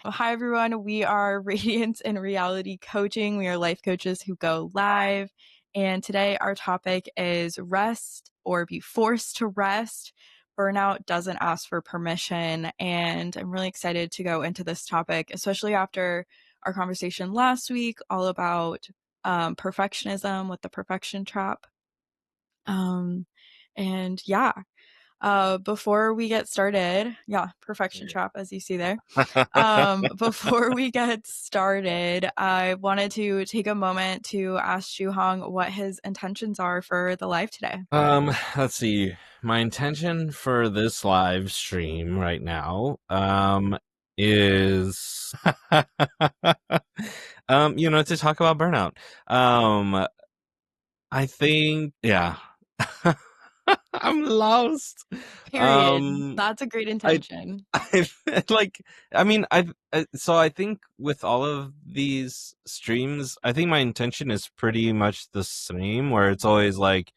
Well, hi, everyone. We are Radiance and Reality Coaching. We are life coaches who go live. And today, our topic is rest or be forced to rest. Burnout doesn't ask for permission. And I'm really excited to go into this topic, especially after our conversation last week, all about perfectionism with the perfection trap. Um, and yeah, before we get started, perfection trap, as you see there. Before we get started, I wanted to take a moment to ask Joohong what his intentions are for the live today. Let's see. My intention for this live stream right now, is, to talk about burnout. I think, yeah, I'm lost. Period. Um, That's a great I, intention. I like, I mean, so I think with all of these streams, I think my intention is pretty much the same, where it's always like,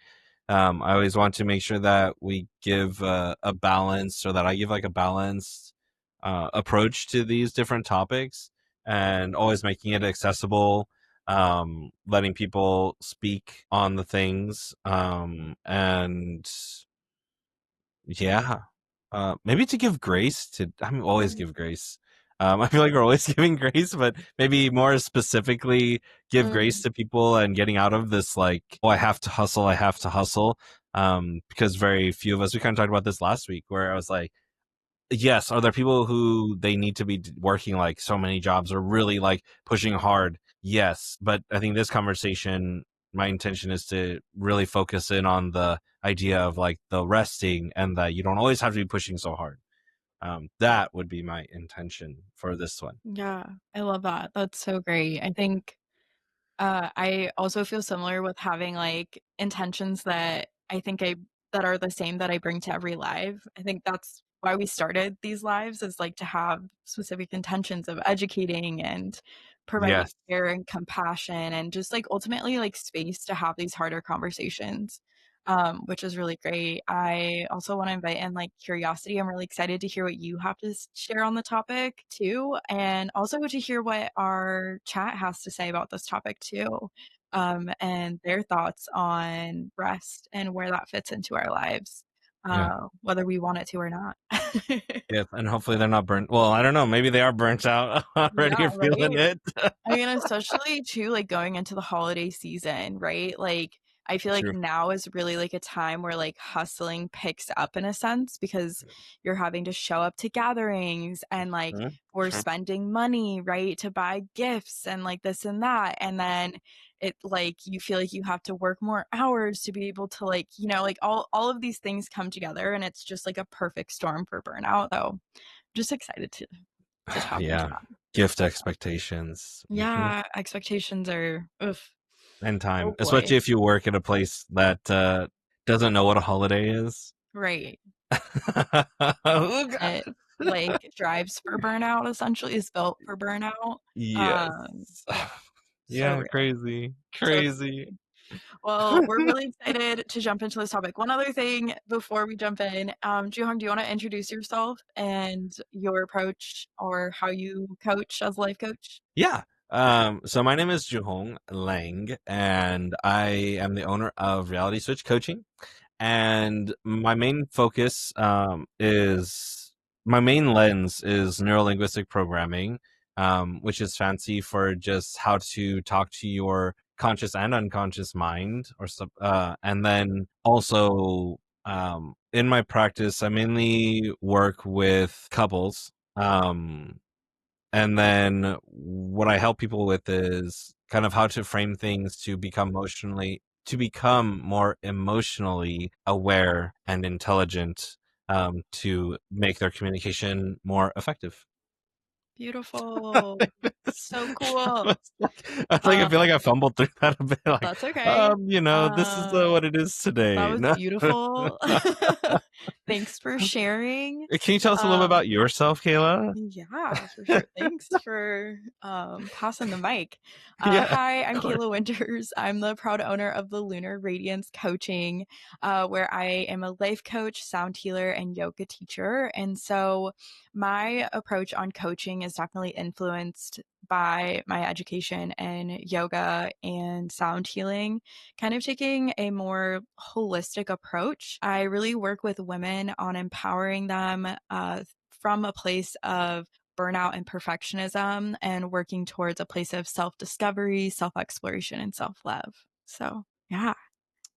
I always want to make sure that we give a balance, or that I give like a balanced approach to these different topics, and always making it accessible, letting people speak on the things, and yeah, maybe to give grace to. I'm always give grace. I feel like we're always giving grace, but maybe more specifically give grace Mm, to people and getting out of this like, oh, I have to hustle, I have to hustle. Because very few of us, we kind of talked about this last week, where I was like, yes, are there people who they need to be working like so many jobs or really like pushing hard? Yes, but I think this conversation, my intention is to really focus in on the idea of like the resting, and that you don't always have to be pushing so hard. That would be my intention for this one. yeah, I love that. That's so great. I think I also feel similar with having like intentions that I think I that are the same that I bring to every live. I think that's why we started these lives, is like to have specific intentions of educating and providing Yes. care and compassion and just like ultimately like space to have these harder conversations. Which is really great. I also want to invite in like curiosity. I'm really excited to hear what you have to share on the topic too, and also to hear what our chat has to say about this topic too, and their thoughts on rest and where that fits into our lives, Yeah. whether we want it to or not. Yes. And hopefully they're not burnt. Well, I don't know. Maybe they are burnt out already. Yeah, You're feeling right. it. I mean, especially too, like going into the holiday season, right? Like, I feel like True. now is really like a time where like hustling picks up in a sense because you're having to show up to gatherings and like Mhm. we're True. spending money, right, to buy gifts and like this and that. And then it like you feel like you have to work more hours to be able to like, like all of these things come together and it's just like a perfect storm for burnout. So just excited to tap into Yeah. that. Gift expectations. Yeah, expectations are oof. And time, Oh boy. especially if you work at a place that doesn't know what a holiday is. Right. Oh, God. It, like, drives for burnout, essentially, is built for burnout. Yes. Yeah, so Yeah, real. crazy, So crazy. crazy. Well, we're really excited to jump into this topic. One other thing before we jump in, Joohong, do you wanna introduce yourself and your approach or how you coach as a life coach? Yeah. So my name is Joohong Lange, and I am the owner of Reality Switch Coaching. And my main focus is my main lens is neurolinguistic programming, which is fancy for just how to talk to your conscious and unconscious mind, and then also, in my practice, I mainly work with couples. And then what I help people with is kind of how to frame things to become more emotionally aware and intelligent, to make their communication more effective. Beautiful. So cool. I Uh, feel like I fumbled through that a bit. Like, that's okay. this is Uh what it is That today. was No. beautiful. Thanks for sharing. Can you tell us a little bit Um, about yourself, Kayla? yeah, for sure. Thanks for passing the mic. Yeah, Hi, of I'm course. Kayla Winters. I'm the proud owner of the Lunar Radiance Coaching, where I am a life coach, sound healer, and yoga teacher. And so my approach on coaching is definitely influenced by my education in yoga and sound healing, kind of taking a more holistic approach. I really work with women on empowering them from a place of burnout and perfectionism and working towards a place of self discovery, self exploration, and self love. So, yeah.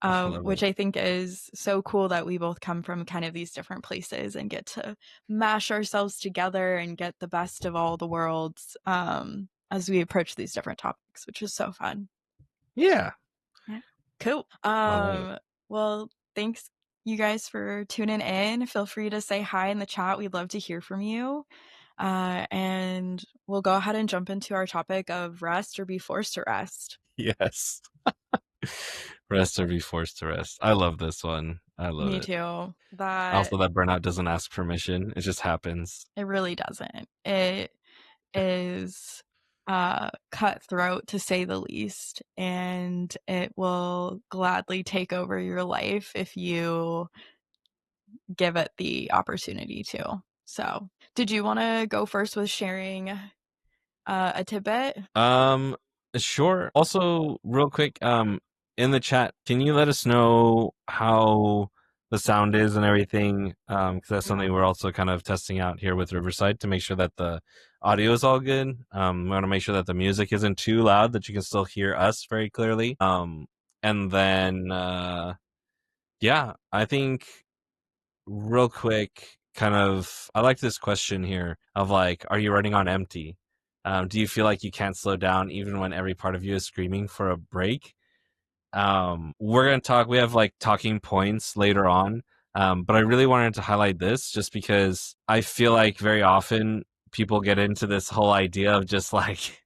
I love Which it. I think is so cool that we both come from kind of these different places and get to mash ourselves together and get the best of all the worlds as we approach these different topics, which is so fun. Yeah. Yeah. Cool. Love it. Well, thanks you guys for tuning in. Feel free to say hi in the chat. We'd love to hear from you. And we'll go ahead and jump into our topic of rest or be forced to rest. Yes. Rest or be forced to rest. I love this one. I love Me it. too. That Also, that burnout doesn't ask permission. It just happens. it really doesn't. It is cutthroat to say the least, and it will gladly take over your life if you give it the opportunity to. So, did you want to go first with sharing a tidbit? Um, sure. Also, real quick, in the chat, can you let us know how the sound is and everything? Because that's Yeah. something we're also kind of testing out here with Riverside to make sure that the audio is all good. We want to make sure that the music isn't too loud, that you can still hear us very clearly. And then, yeah, I think real quick, kind of, I like this question here of like, are you running on empty? Do you feel like you can't slow down even when every part of you is screaming for a break? We're gonna talk. We have like talking points later on, but I really wanted to highlight this just because I feel like very often people get into this whole idea of just like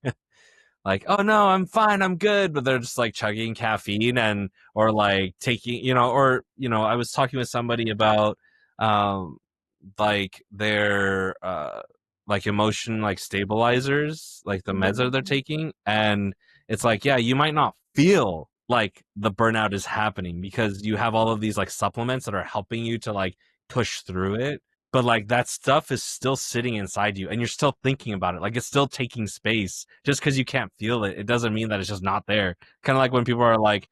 like, oh no, I'm fine, I'm good, but they're just like chugging caffeine and or like taking, or I was talking with somebody about um like their like emotion like stabilizers, like the meds that they're Mhm. taking, and it's like, yeah, you might not feel like the burnout is happening because you have all of these like supplements that are helping you to like push through it, but like that stuff is still sitting inside you and you're still thinking about it, like it's still taking space. Just because you can't feel it, it doesn't mean that it's just not there. Kind of like when people are like,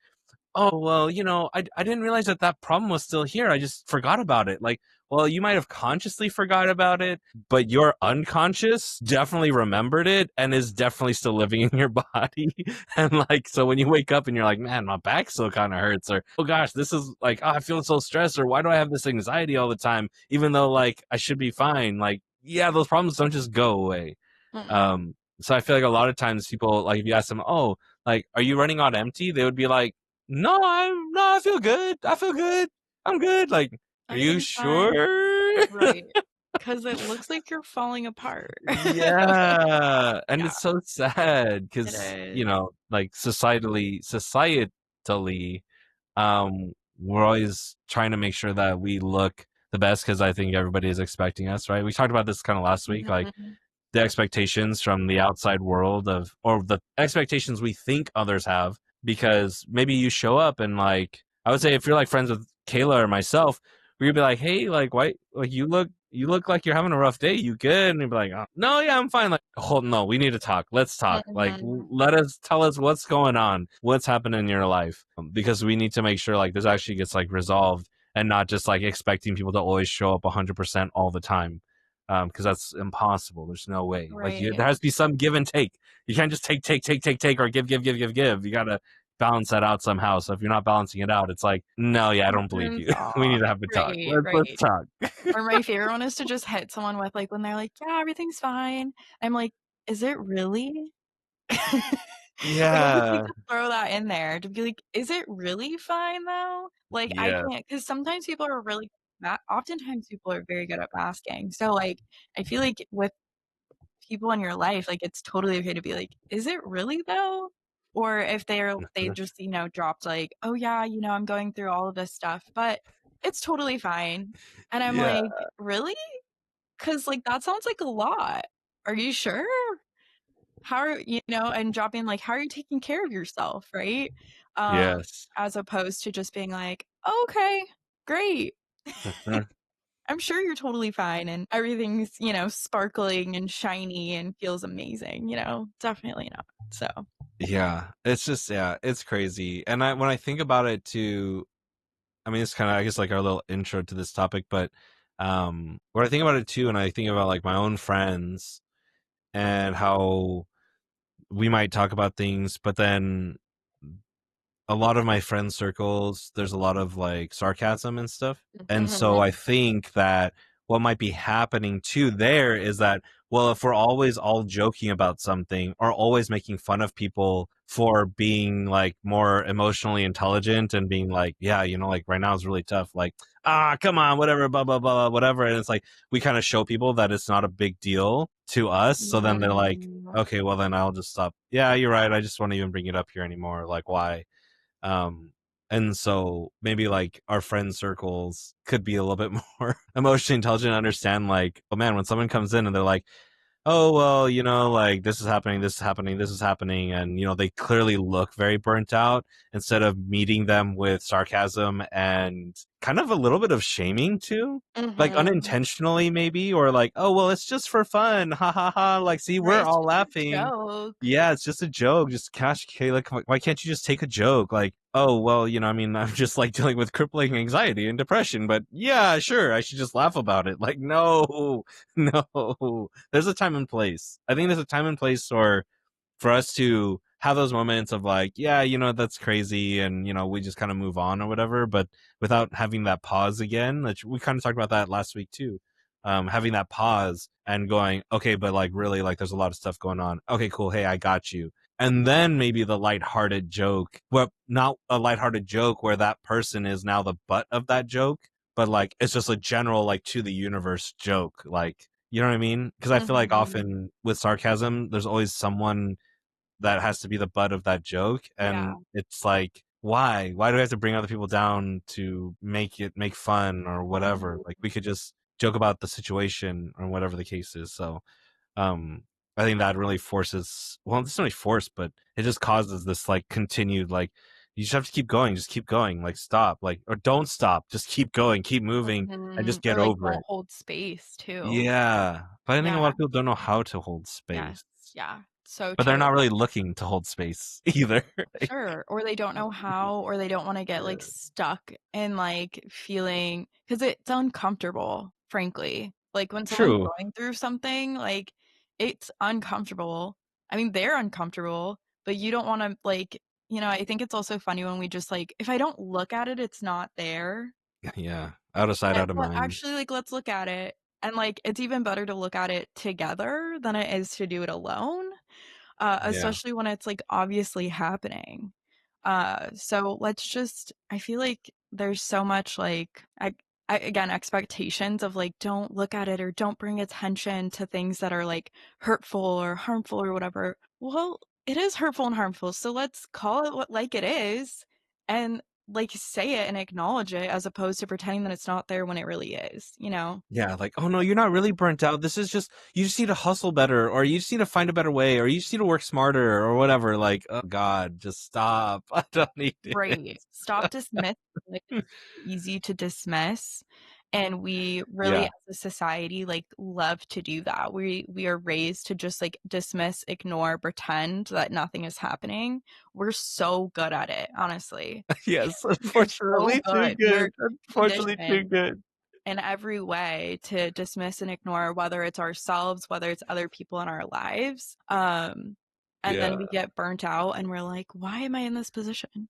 oh well, I didn't realize that that problem was still here, I just forgot about it. Like, well, you might have consciously forgot about it, but your unconscious definitely remembered it and is definitely still living in your body. And like, so when you wake up and you're like, man, my back still kind of hurts, or oh gosh, this is like, oh, I feel so stressed, or why do I have this anxiety all the time even though like I should be fine, like, yeah, those problems don't just go away. Mm-mm. So I feel like a lot of times people, like, if you ask them, oh, like, are you running on empty? They would be like, no, I feel good. I feel good. I'm good. Like, are you Everything's fine. sure? Right. Because it looks like you're falling apart. Yeah. And Yeah, it's so sad it because, is. like societally, we're always trying to make sure that we look the best because I think everybody is expecting us, right? We talked about this kind of last week, like Mhm. the expectations from the outside world of, or the expectations we think others have, because maybe you show up and like, I would say if you're like friends with Kayla or myself, we'd be like, hey, like, why, like, you look like you're having a rough day, you good? And you'd be like, oh, no, yeah, I'm fine. Like, hold, no, we need to talk, let's talk, like, Mhm. tell us what's going on, what's happening in your life, because we need to make sure like this actually gets like resolved, and not just like expecting people to always show up 100% all the time, because that's impossible. There's no way. Like, Right. there has to be some give and take. You can't just take, or give. You gotta balance that out somehow. So if you're not balancing it out, it's like, no, yeah, I don't believe Something's you. We need off. to have a talk. Right, Let's right. talk. Or my favorite one is to just hit someone with, like, when they're like, "Yeah, everything's fine." I'm like, "Is it really?" Like, I just like Yeah. to throw that in there to be like, "Is it really fine though?" Like, I Yeah. can't, because sometimes people are really oftentimes people are very good at masking. So, like, I feel like with people in your life, like, it's totally okay to be like, "Is it really though?" Or if they just, dropped like, "Oh, yeah, I'm going through all of this stuff, but it's totally fine." And I'm Yeah. like, "Really? 'Cause, like, that sounds like a lot. Are you sure? How are" and dropping, like, "How are you taking care of yourself?" Right? Yes. As opposed to just being like, "Okay, great." I'm sure you're totally fine and everything's, sparkling and shiny and feels amazing, definitely not. So, Yeah, it's just it's crazy. And when I think about it too, I mean, it's kind of, I guess, like our little intro to this topic, but when I think about it too, and I think about like my own friends and how we might talk about things, but then a lot of my friend circles, there's a lot of like sarcasm and stuff. And so I mhm, think that what might be happening too there is that, well, if we're always all joking about something or always making fun of people for being like more emotionally intelligent and being like, yeah, like right now is really tough. Like, come on, whatever, blah, blah, blah, whatever. And it's like, we kind of show people that it's not a big deal to us. So then they're like, mhm, okay, well, then I'll just stop. Yeah, you're right. I just won't even bring it up here anymore. Like, why? Um, and so maybe like our friend circles could be a little bit more emotionally intelligent and understand like, oh man, when someone comes in and they're like, oh well, like this is happening, this is happening, this is happening, and they clearly look very burnt out, instead of meeting them with sarcasm and kind of a little bit of shaming too, like mhm. unintentionally maybe, or like, oh well, it's just for fun, ha ha ha, like see, Right, we're it's all just a laughing. joke. Yeah, it's just a joke. Just gosh, Kayla, why can't you just take a joke? Like, oh well, I mean, I'm just like dealing with crippling anxiety and depression, but yeah, sure, I should just laugh about it. Like, no, no, there's a time and place. I think there's a time and place for us to have those moments of like, yeah, that's crazy, and we just kind of move on or whatever, but without having that pause again. Which we kind of talked about that last week too. Having that pause and going, okay, but like really, like there's a lot of stuff going on. Okay, cool. Hey, I got you. And then maybe the lighthearted joke, well, not a lighthearted joke where that person is now the butt of that joke, but like it's just a general like to the universe joke, like, you know what I mean? Because I feel like Mhm. often with sarcasm, there's always someone that has to be the butt of that joke, Yeah. and it's like, why do we have to bring other people down to make fun or whatever? Mhm. Like, we could just joke about the situation or whatever the case is. So um I think that really forces, well, it's not really forced, but it just causes this like continued like, you just have to keep going, just keep going, like stop, like, or don't stop, just keep going, keep moving, and just Mhm. get Or, like, over don't it. hold space too. Yeah, but I think a lot Yeah. of people don't know how to hold Yes. space, Yeah. So but they're true. not really looking to hold space either. Sure, or they don't know how, or they don't wanna get, like, Yeah. stuck in, like, feeling because it's uncomfortable, frankly. Like, when someone's True. going through something, like, it's uncomfortable. I mean, they're uncomfortable, but you don't wanna, like I think it's also funny when we just, like, if I don't look at it, it's not there. Yeah. Out of sight, out of But mind. actually, like, let's look at it, and, like, it's even better to look at it together than it is to do it alone, Yeah. especially when it's, like, obviously happening. So let's just I feel like there's so much, like, again, expectations of, like, don't look at it or don't bring attention to things that are, like, hurtful or harmful or whatever. Well, it is hurtful and harmful, so let's call it what like it is and, like, say it and acknowledge it as opposed to pretending that it's not there when it really is, you know? Yeah, like, "Oh, no, you're not really burnt out. This is just, you just need to hustle better, or you just need to find a better way, or you just need to work smarter, or whatever." Like, "Oh god, just stop. I don't need it." Right. Stop dismissing, like, easy to dismiss, and we really, Yeah. as a society, like, love to do that. We are raised to just, like, dismiss, ignore, pretend that nothing is happening. We're so good at it, honestly. Yes, We're so unfortunately too good. We're good. Unfortunately too conditioned good. in every way to dismiss and ignore whether it's ourselves, whether it's other people in our lives, and then Yeah. we get burnt out and we're like, "Why am I in this position?"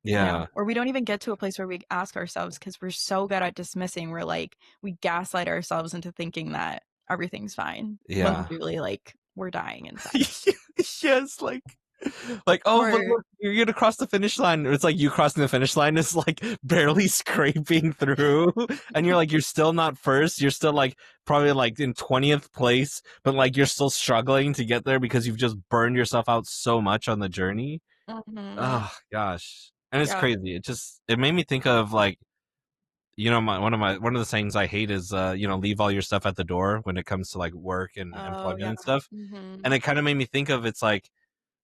Yeah. Or we don't even get to a place where we ask ourselves because 'cause we're so good at dismissing, we're like we gaslight ourselves into thinking that everything's fine when Yeah. literally, like, we're dying inside. Yes, like, "Oh, but Or look, you're gonna cross the finish line." It's like you crossing the finish line is, like, barely scraping through, and you're like, you're still not first, you're still, like, probably, like, in 20th place, but, like, you're still struggling to get there because you've just burned yourself out so much on the journey. mhm. Oh gosh. And it's Yep. crazy. It made me think of, like, one of the sayings I hate is, leave all your stuff at the door when it comes to, like, work and Oh, employment yeah. and stuff, Mhm. and it kinda made me think of, it's like,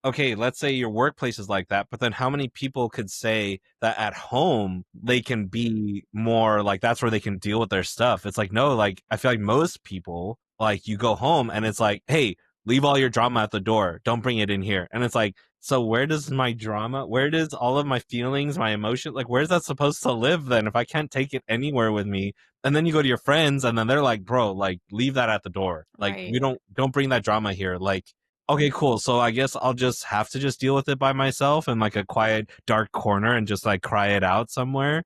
okay, let's say your workplace is like that, but then how many people could say that at home they can be more like that's where they can deal with their stuff? It's like, no, like I feel like most people, like you go home and it's like, hey, leave all your drama at the door. Don't bring it in here. And it's like, so where does my drama, where does all of my feelings, my emotion, like where's that supposed to live then if I can't take it anywhere with me? And then you go to your friends and then they're like, bro, like leave that at the door. Like we Right. don't bring that drama here. Like, okay, cool. So I guess I'll just have to just deal with it by myself in like a quiet, dark corner and just like cry it out somewhere.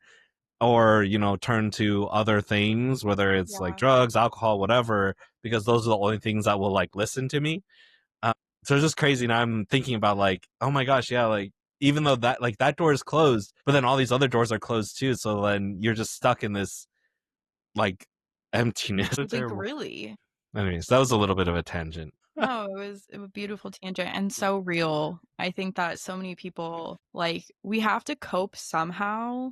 Or, turn to other things, whether it's like Yeah. drugs, alcohol, whatever, because those are the only things that will like listen to me. Uh, so it's just crazy. And I'm thinking about like, oh my gosh, yeah, like even though that like that door is closed, but then all these other doors are closed too. So then you're just stuck in this like emptiness. So Like, terrible. really? Anyways, that was a little bit of a tangent. No, it was a beautiful tangent and so real. I think that so many people like we have to cope somehow.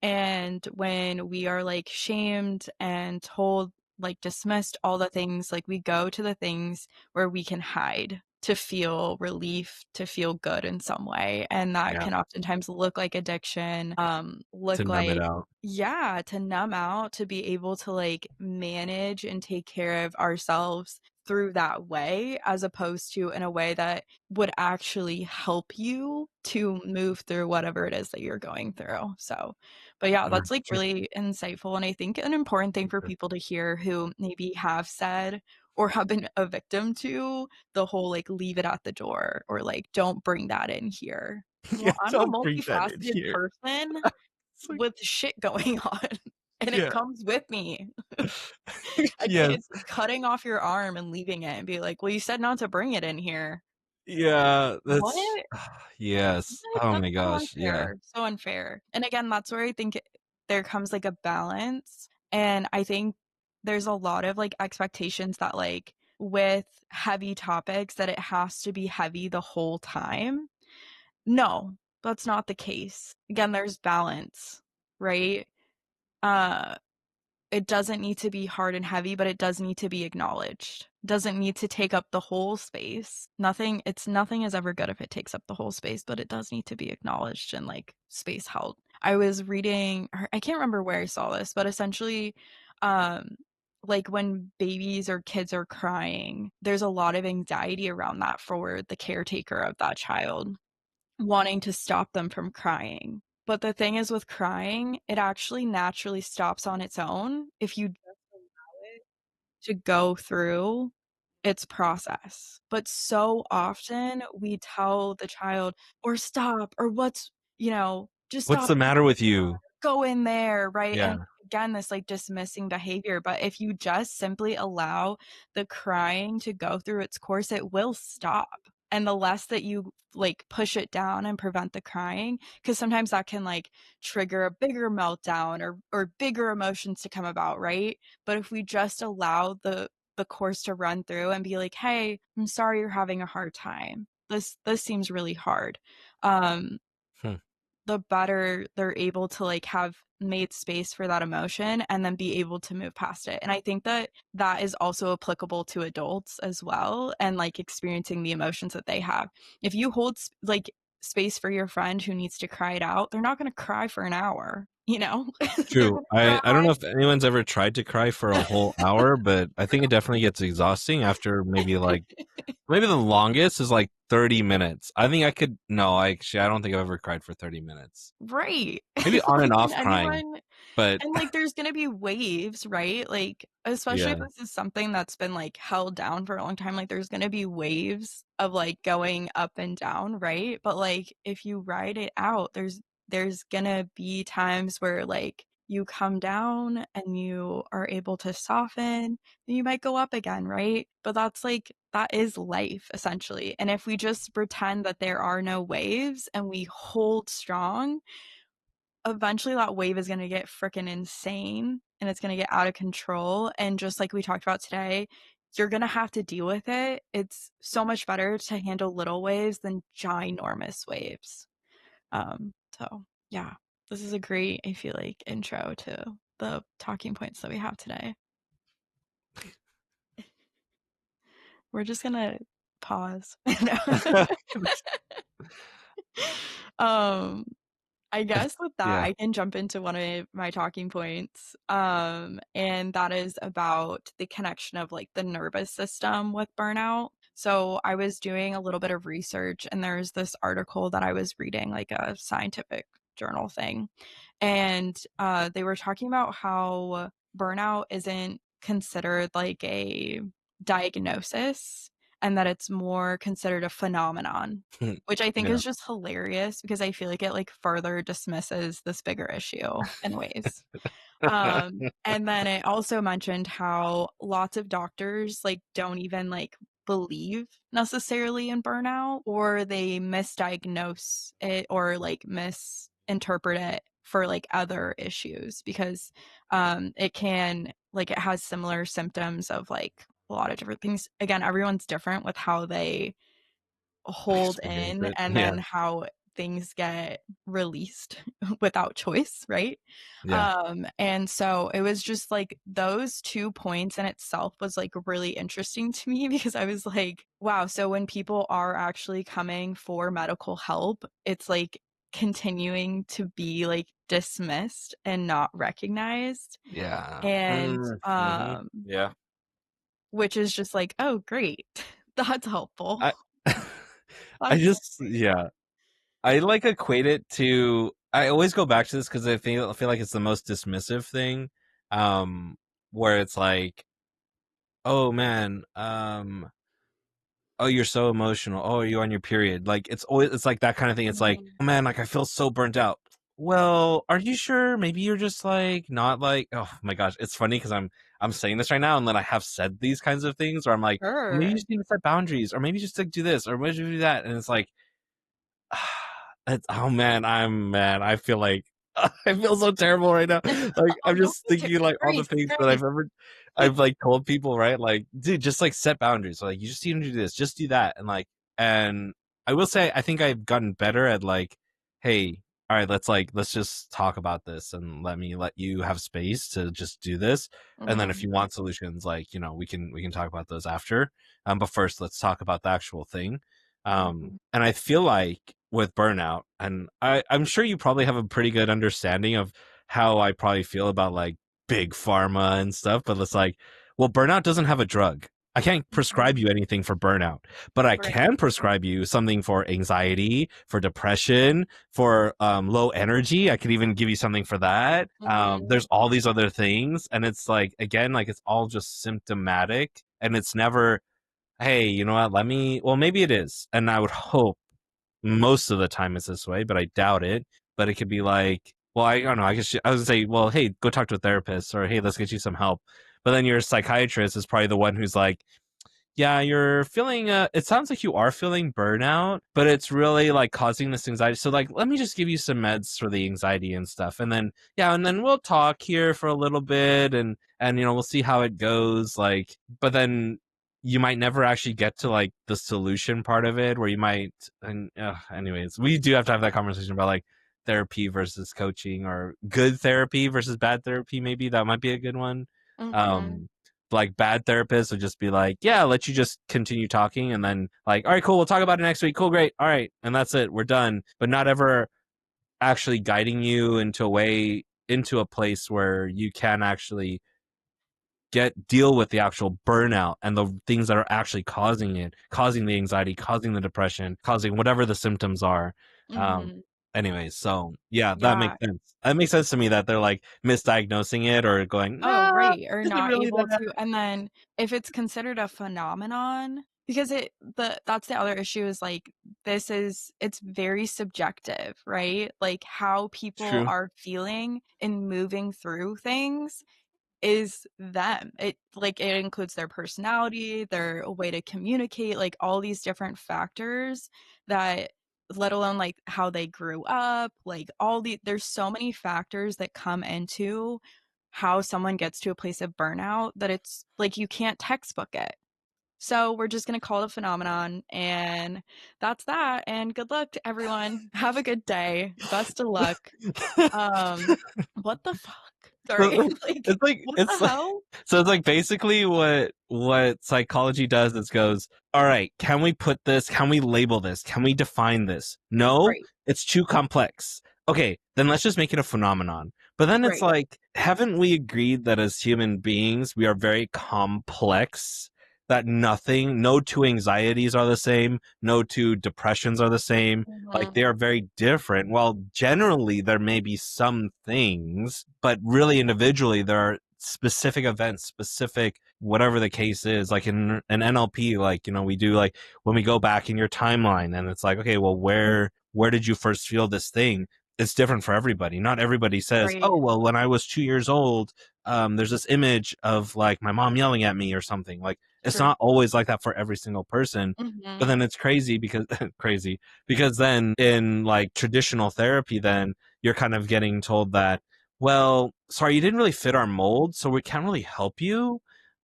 And when we are like shamed and told like dismissed all the things, like we go to the things where we can hide to feel relief, to feel good in some way. And that Yeah, can oftentimes look like addiction, to look numb it like out. yeah, to numb out, to be able to like manage and take care of ourselves through that way as opposed to in a way that would actually help you to move through whatever it is that you're going through. So, but yeah, Yeah, that's like sure. really insightful. And I think an important thing for people to hear who maybe have said or have been a victim to the whole like leave it at the door or like don't bring that in here. Yeah, Well, I'm a don't bring that in multifaceted here. person It's like, with shit going on and it yeah. comes with me. Again, Yes. it's like cutting off your arm and leaving it and be like, "Well, you said not to bring it in here." Yeah, that's What? yes. What? Oh That's my so gosh, yeah. unfair, so unfair. And again, that's where I think there comes like a balance, and I think there's a lot of like expectations that like with heavy topics that it has to be heavy the whole time. No, that's not the case. Again, there's balance, right? Uh It doesn't need to be hard and heavy, but it does need to be acknowledged. Doesn't need to take up the whole space. Nothing is ever good if it takes up the whole space, but it does need to be acknowledged and like space held. I was reading, or I can't remember where I saw this, but essentially, um, like when babies or kids are crying, there's a lot of anxiety around that for the caretaker of that child wanting to stop them from crying. But the thing is with crying, it actually naturally stops on its own if you just allow it to go through its process. But so often we tell the child, or stop, or just What's stop, the matter with you? go in there, right? And Yeah, again, this like dismissing behavior. But if you just simply allow the crying to go through its course, it will stop. And the less that you like push it down and prevent the crying, because sometimes that can like trigger a bigger meltdown or bigger emotions to come about, right? But if we just allow the course to run through and be like, hey, I'm sorry you're having a hard time. This seems really hard. Um, hmm, the better they're able to like have made space for that emotion and then be able to move past it. And I think that that is also applicable to adults as well and like experiencing the emotions that they have. If you hold like space for your friend who needs to cry it out, they're not going to cry for an hour, you know? They're true. going to I don't cry. know if anyone's ever tried to cry for a whole hour, but I think it definitely gets exhausting after maybe the longest is like 30 minutes. I think I could no, I don't think I've ever cried for 30 minutes. Right. Maybe on and Like, can off crying, anyone but and, like, there's gonna be waves, right? Like, especially if yeah, this is something that's been, like, held down for a long time, like, there's gonna be waves of, like, going up and down, right? But, like, if you ride it out, there's gonna be times where, like, you come down and you are able to soften, and you might go up again, right? But that is life, essentially, and if we just pretend that there are no waves and we hold strong, eventually that wave is gonna get freaking insane and it's gonna get out of control. And just like we talked about today, you're gonna have to deal with it. It's so much better to handle little waves than ginormous waves. So yeah, this is a great, I feel like, intro to the talking points that we have today. We're just gonna Pause. No. Um, I guess with that, Yeah. I can jump into one of my talking points, and that is about the connection of, like, the nervous system with burnout. So, I was doing a little bit of research, and there's this article that I was reading, like a scientific journal thing, and, they were talking about how burnout isn't considered like a diagnosis and that it's more considered a phenomenon, which I think Yeah. is just hilarious because I feel like it, like, further dismisses this bigger issue in ways. And then it also mentioned how lots of doctors, like, don't even, like, believe necessarily in burnout, or they misdiagnose it or, like, misinterpret it for, like, other issues because, it can like, it has similar symptoms of, like, a lot of different things. Again, everyone's different with how they hold Experience in it. and Yeah. then how things get released without choice, right? Yeah. And so it was just like those 2 points in itself was, like, really interesting to me because I was like, "Wow, so when people are actually coming for medical help, it's, like, continuing to be, like, dismissed and not recognized." Yeah. And, Mhm. Yeah. which is just like, "Oh, great. That's helpful. I I That's just yeah. I, like, equate it to I always go back to this because I feel like it's the most dismissive thing, um, where it's like, "Oh, man, oh, you're so emotional. Oh, you're on your period." Like, it's like that kinda thing. It's like, Mhm. "Oh, man, like, I feel so burnt out." Well, are you sure? Maybe you're just, like, not, like oh my gosh, it's funny because I'm saying this right now, and then I have said these kinds of things where I'm like, "Well, maybe you Sure. just need to set boundaries, or maybe just to do this, or maybe do that," and it's like, it's oh man, I feel like I feel so terrible right now. Like Oh, I'm don't just be ter thinking like all the Grace, things that Grace. I've like told people, right? Like, dude, just like set boundaries. Like you just need to do this, just do that. And I will say I think I've gotten better at like, hey, all right, let's just talk about this and let you have space to just do this. And then if Mhm, you want solutions, like, we can talk about those after. But first let's talk about the actual thing. mhm, And I feel like with burnout, and I'm sure you probably have a pretty good understanding of how I probably feel about like big pharma and stuff, but it's like, well, burnout doesn't have a drug. I can't prescribe mhm. you anything for burnout, but I Right. can prescribe you something for anxiety, for depression, for low energy. I could even give you something for that. Mhm, There's all these other things, and it's like again, like it's all just symptomatic, and it's never hey, you know what? Well, maybe it is. And I would hope most of the time it's this way, but I doubt it. But it could be like, well, I don't know. I would say, well, hey, go talk to a therapist or hey, let's get you some help. But then your psychiatrist is probably the one who's like, yeah, you're feeling it sounds like you are feeling burnout, but it's really like causing this anxiety. So like let me just give you some meds for the anxiety and stuff. And then yeah, and then we'll talk here for a little bit and we'll see how it goes like but then you might never actually get to like the solution part of it where you might and anyways, we do have to have that conversation about like therapy versus coaching or good therapy versus bad therapy maybe that might be a good one. mhm, Um like bad therapists would just be like, yeah, let you just continue talking and then like, all right, cool, we'll talk about it next week. Cool, great. All right. And that's it. We're done. But not ever actually guiding you into a place where you can actually deal with the actual burnout and the things that are actually causing it, causing the anxiety, causing the depression, causing whatever the symptoms are. Um mhm. anyways, so yeah, that makes Yeah. sense. That makes sense to me that they're like misdiagnosing it or going, Oh, nah, right, or is it not really able that? to and then if it's considered a phenomenon because that's the other issue is, like, it's very subjective, right? Like, how people True. are feeling and moving through things is them. It includes their personality, their way to communicate, like, all these different factors that let alone, like, how they grew up, like, there's so many factors that come into how someone gets to a place of burnout that it's like, you can't textbook it. So, we're just gonna call it a phenomenon, and that's that, and good luck to everyone. Have a good day. Best of luck. Um, what the fuck? Sorry. So Like, it's like what the it's like hell? so it's like basically what psychology does is goes, all right, can we put this, can we label this? Can we define this? No, Right, it's too complex. Okay, then let's just make it a phenomenon. But then it's right. like, haven't we agreed that as human beings we are very complex? That no two anxieties are the same, no two depressions are the same, like Mhm. they are very different. Well, generally there may be some things, but really individually there are specific events, specific whatever the case is. Like in an NLP, like we do like when we go back in your timeline, and it's like, okay, well, where did you first feel this thing? It's different for everybody. Not everybody says, Right. oh well, when I was 2 years old, there's this image of like my mom yelling at me or something. Like it's True. not always like that for every single person. But Mhm. then it's crazy because crazy because then in like traditional therapy, then you're kind of getting told that, well, sorry, you didn't really fit our mold, so we can't really help you.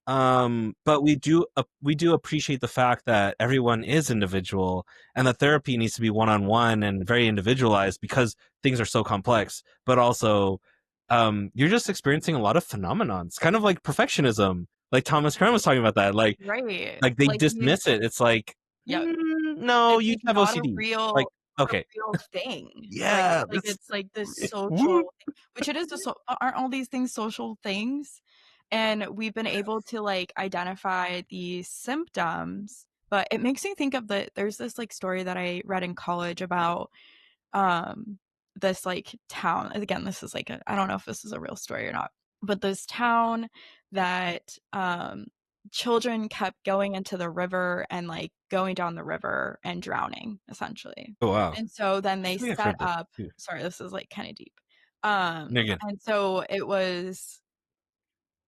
But we do appreciate the fact that everyone is individual, and the therapy needs to be one on one and very individualized because things are so complex. But also, you're just experiencing a lot of phenomenons, kind of like perfectionism. Like Thomas Crown was talking about that. Right. Like they Like, you dismiss it. It's like, yeah, no, it's, you like, have not a OCD. Like, real okay, thing, right? yeah, Like, this, it's, like, this woo, social thing, which it is a aren't all these things social things? And we've been able to, like, identify these symptoms, but it makes me think of there's this, like, story that I read in college about, um, this, like, town. Again, this is, like, I don't know if this is a real story or not, but this town that, children kept going into the river and, like, going down the river and drowning, essentially. oh wow, And so then I they feel like I've set heard this up too. sorry, this is, like, kinda deep. No, again, And so it was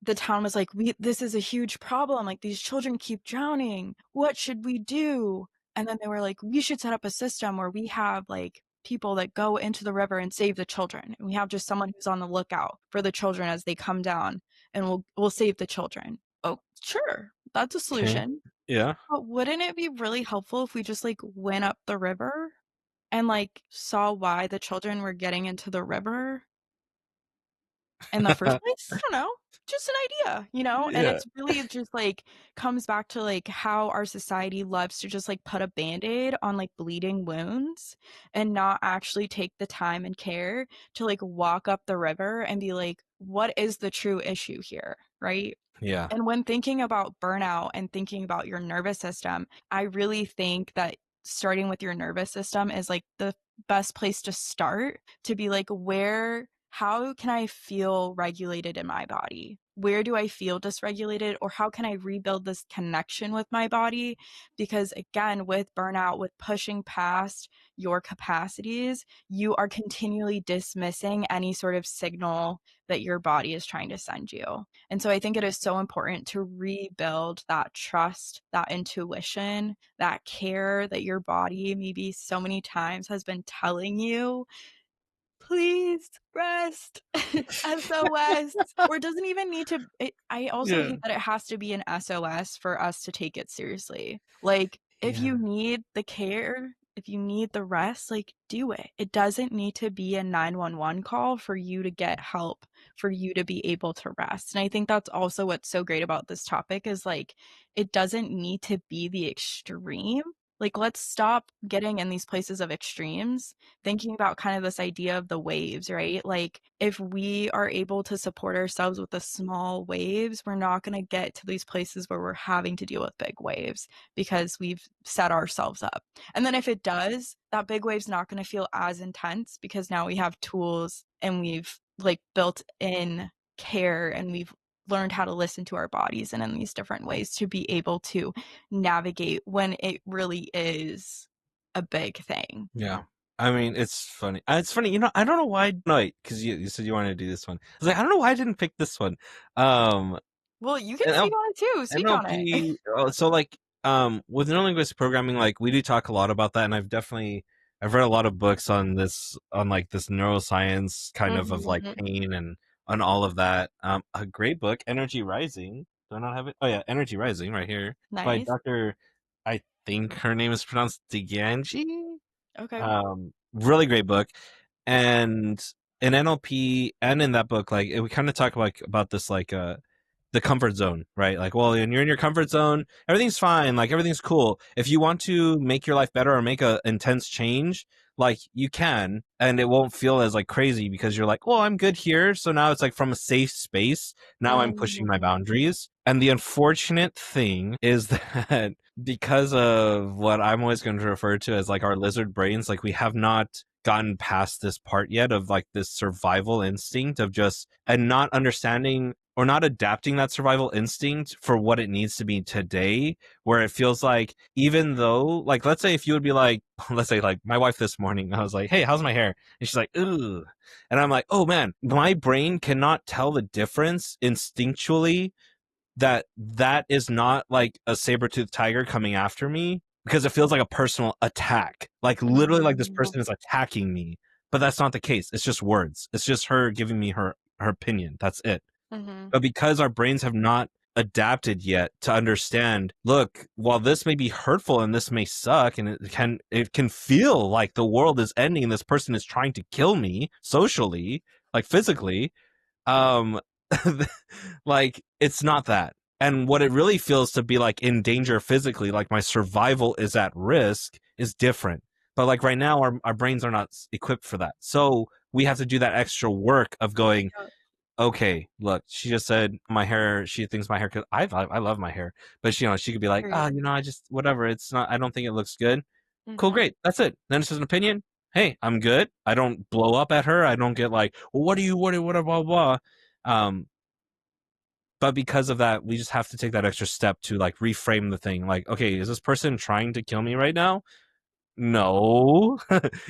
the town was like, this is a huge problem, like, these children keep drowning. What should we do?" And then they were like, "We should set up a system where we have, like, people that go into the river and save the children, and we have just someone who's on the lookout for the children as they come down, and we'll save the children." Oh, sure, that's a okay, solution. yeah, But wouldn't it be really helpful if we just, like, went up the river and, like, saw why the children were getting into the river in the first place? I don't know, just an idea, you know? And yeah, it's really just, like, comes back to, like, how our society loves to just, like, put a Band-Aid on, like, bleeding wounds and not actually take the time and care to, like, walk up the river and be like, "What is the true issue here?" Right? yeah, And when thinking about burnout and thinking about your nervous system, I really think that starting with your nervous system is like the best place to start to be like, how can I feel regulated in my body? Where do I feel dysregulated? Or how can I rebuild this connection with my body? Because again, with burnout, with pushing past your capacities, you are continually dismissing any sort of signal that your body is trying to send you. And so I think it is so important to rebuild that trust, that intuition, that care that your body maybe so many times has been telling you, please rest, SOS, or it doesn't even need to I also yeah, hate that it has to be an SOS for us to take it seriously. Like, if yeah, you need the care, if you need the rest, like, do it. It doesn't need to be a 911 call for you to get help, for you to be able to rest, and I think that's also what's so great about this topic is, like, it doesn't need to be the extreme. Like, let's stop getting in these places of extremes, thinking about kind of this idea of the waves, right? Like, if we are able to support ourselves with the small waves, we're not going to get to these places where we're having to deal with big waves because we've set ourselves up. And then if it does, that big wave's not going to feel as intense because now we have tools and we've like built in care and we've learned how to listen to our bodies and in these different ways to be able to navigate when it really is a big thing. yeah. I mean, it's funny. It's funny, I don't know why. No, because you said you wanted to do this one. I was like, I don't know why I didn't pick this one. Um, Well, you can and speak on it too, speak on it. NLP. So like with neurolinguistic programming, like we do talk a lot about that, and I've read a lot of books on this, on like this neuroscience kind of like Mhm. pain and on all of that. A great book, Energy Rising. Do I not have it? Oh yeah, Energy Rising right here by Nice. Dr. I think her name is pronounced Deganji. Okay. Really great book. And in NLP and in that book, like we kind of talk like about this like the comfort zone, right? Like, well, when you're in your comfort zone, everything's fine, like everything's cool. If you want to make your life better or make a intense change, like you can, and it won't feel as like crazy because you're like, well, I'm good here. So now it's like from a safe space. Now I'm pushing my Mhm. boundaries. And the unfortunate thing is that because of what I'm always going to refer to as like our lizard brains, like we have not gotten past this part yet of like this survival instinct of just and not understanding or not adapting that survival instinct for what it needs to be today, where it feels like even though like let's say if you would be like let's say like my wife this morning, I was like, hey, how's my hair? And she's like, ooh. And I'm like, oh man, my brain cannot tell the difference instinctually that that is not like a saber-toothed tiger coming after me because it feels like a personal attack. Like literally like this Mhm. person is attacking me. But that's not the case. It's just words. It's just her giving me her opinion. That's it. Mhm. But because our brains have not adapted yet to understand, look, while this may be hurtful and this may suck and it can feel like the world is ending and this person is trying to kill me socially, like physically, um like it's not that. And what it really feels to be like in danger physically, like my survival is at risk, is different. But like right now our brains are not equipped for that, so we have to do that extra work of going, Yep. okay, look, she just said my hair, she thinks my hair could, I love my hair, but she could be like, ah, Period. I just whatever, it's not, I don't think it looks good. Cool, Mhm. great, that's it. Then it's just an opinion. Hey, I'm good. I don't blow up at her. I don't get like, well, what do you, what, blah, blah. Um, but because of that, we just have to take that extra step to like reframe the thing. Like, okay, is this person trying to kill me right now? No.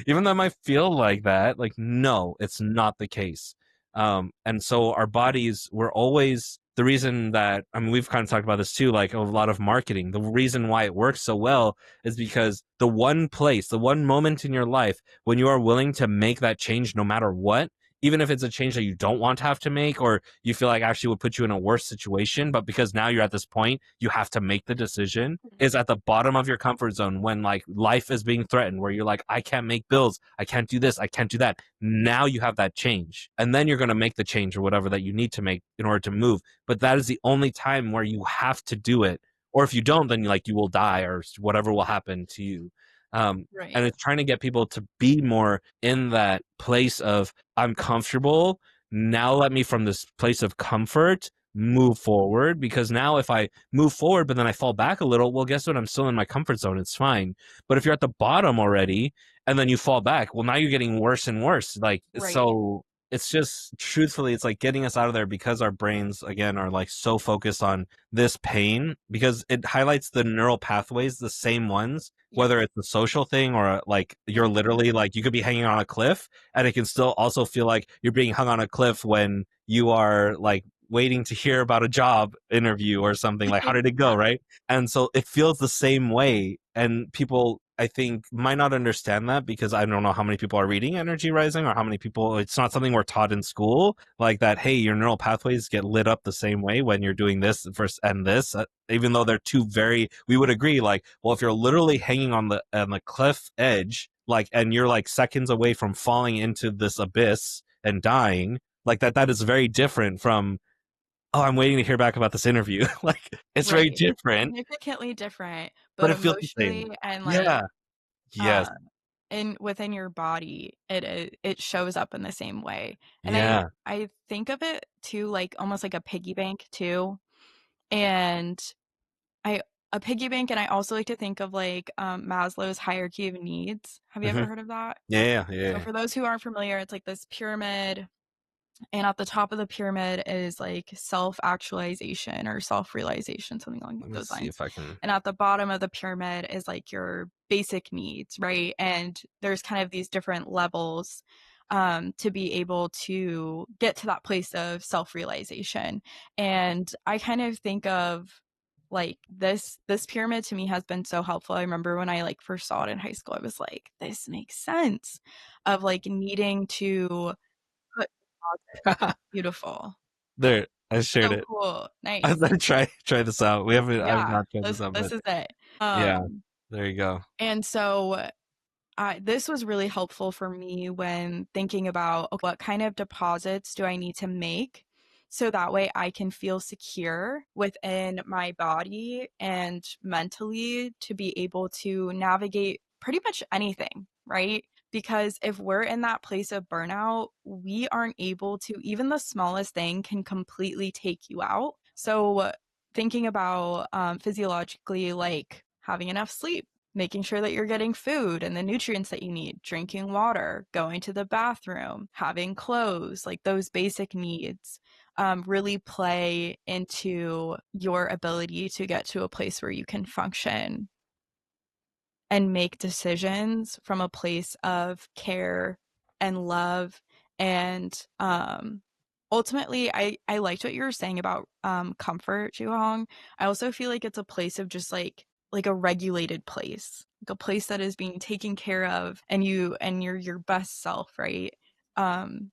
Even though it might feel like that, like no, it's not the case. And so our bodies were always the reason that, I mean, we've kind of talked about this too, like a lot of marketing. The reason why it works so well is because the one place, the one moment in your life when you are willing to make that change no matter what, even if it's a change that you don't want to have to make or you feel like actually would put you in a worse situation, but because now you're at this point, you have to make the decision, is at the bottom of your comfort zone when like life is being threatened, where you're like, I can't make bills, I can't do this, I can't do that. Now you have that change. And then you're going to make the change or whatever that you need to make in order to move. But that is the only time where you have to do it. Or if you don't, then like you will die or whatever will happen to you. And Right. it's trying to get people to be more in that place of I'm comfortable. Now let me from this place of comfort move forward, because now if I move forward but then I fall back a little, well, guess what? I'm still in my comfort zone. It's fine. But if you're at the bottom already and then you fall back, well, now you're getting worse and worse. Like, Right. so it's just truthfully, it's like getting us out of there because our brains, again, are like so focused on this pain because it highlights the neural pathways, the same ones, whether Yes. it's a social thing or like you're Mhm. literally like you could be hanging on a cliff and it can still also feel like you're being hung on a cliff when you are like waiting to hear about a job interview or something, like how did it go, Yeah. right? And so it feels the same way, and people I think might not understand that because I don't know how many people are reading Energy Rising or how many people, it's not something we're taught in school, like that, hey, your neural pathways get lit up the same way when you're doing this first and this, even though they're two very, we would agree, like, well, if you're literally hanging on the cliff edge, like, and you're like seconds away from falling into this abyss and dying, like that is very different from, oh, I'm waiting to hear back about this interview. Like, it's very Right. different, Significantly different, but both it feels the emotionally same. and, like, Yeah. Yes. uh, in within your body, it shows up in the same way, and Yeah. I think of it too, like, almost like a piggy bank too, and I a piggy bank, and I also like to think of, like, Maslow's hierarchy of needs. Have you ever Hmm. heard of that? Yeah. So Yeah. for those who aren't familiar, it's like this pyramid, and at the top of the pyramid is like self-actualization or self-realization, something along Let me those see lines. if I can. And at the bottom of the pyramid is like your basic needs, right? And there's kind of these different levels to be able to get to that place of self-realization. And I kind of think of like this pyramid to me has been so helpful. I remember when I like first saw it in high school, I was like, this makes sense of like needing to put beautiful. There, I shared So it. cool. I'm Nice. gonna try this out. We haven't. I've Yeah, not tried this this out, this but is it. yeah, there you go. And so This was really helpful for me when thinking about, okay, what kind of deposits do I need to make so that way I can feel secure within my body and mentally to be able to navigate pretty much anything, right? Because if we're in that place of burnout, we aren't able to, even the smallest thing can completely take you out. So, thinking about physiologically, like having enough sleep, making sure that you're getting food and the nutrients that you need, drinking water, going to the bathroom, having clothes, like those basic needs really play into your ability to get to a place where you can function and make decisions from a place of care and love. And ultimately, I liked what you were saying about comfort, Joohong. I also feel like it's a place of just like a regulated place, like a place that is being taken care of, and you're your best self, right? Um,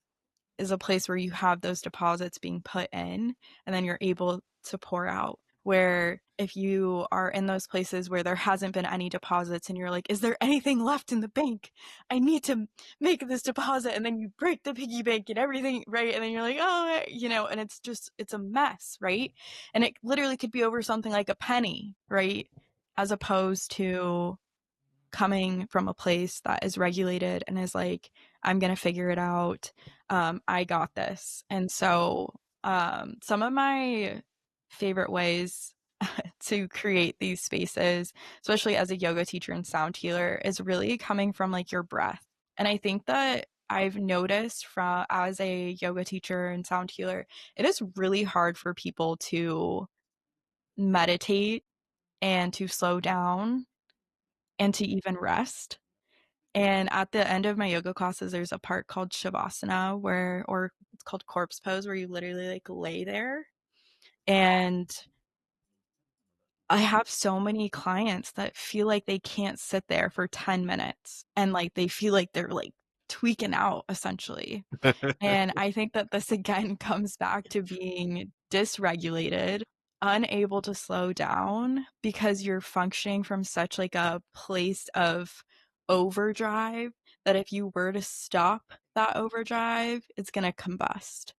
is a place where you have those deposits being put in and then you're able to pour out. Where if you are in those places where there hasn't been any deposits and you're like, is there anything left in the bank? I need to make this deposit. And then you break the piggy bank and everything, right? And then you're like, oh, and it's a mess, right? And it literally could be over something like a penny, right? As opposed to coming from a place that is regulated and is like, I'm going to figure it out. I got this. And so, some of my favorite ways to create these spaces, especially as a yoga teacher and sound healer, is really coming from like your breath. And I think that I've noticed from as a yoga teacher and sound healer, it is really hard for people to meditate and to slow down and to even rest. And at the end of my yoga classes, there's a part called Shavasana or it's called corpse pose, where you literally like lay there. And I have so many clients that feel like they can't sit there for 10 minutes and like they feel like they're like tweaking out essentially. And I think that this again comes back to being dysregulated, unable to slow down because you're functioning from such like a place of overdrive that if you were to stop that overdrive, it's going to combust.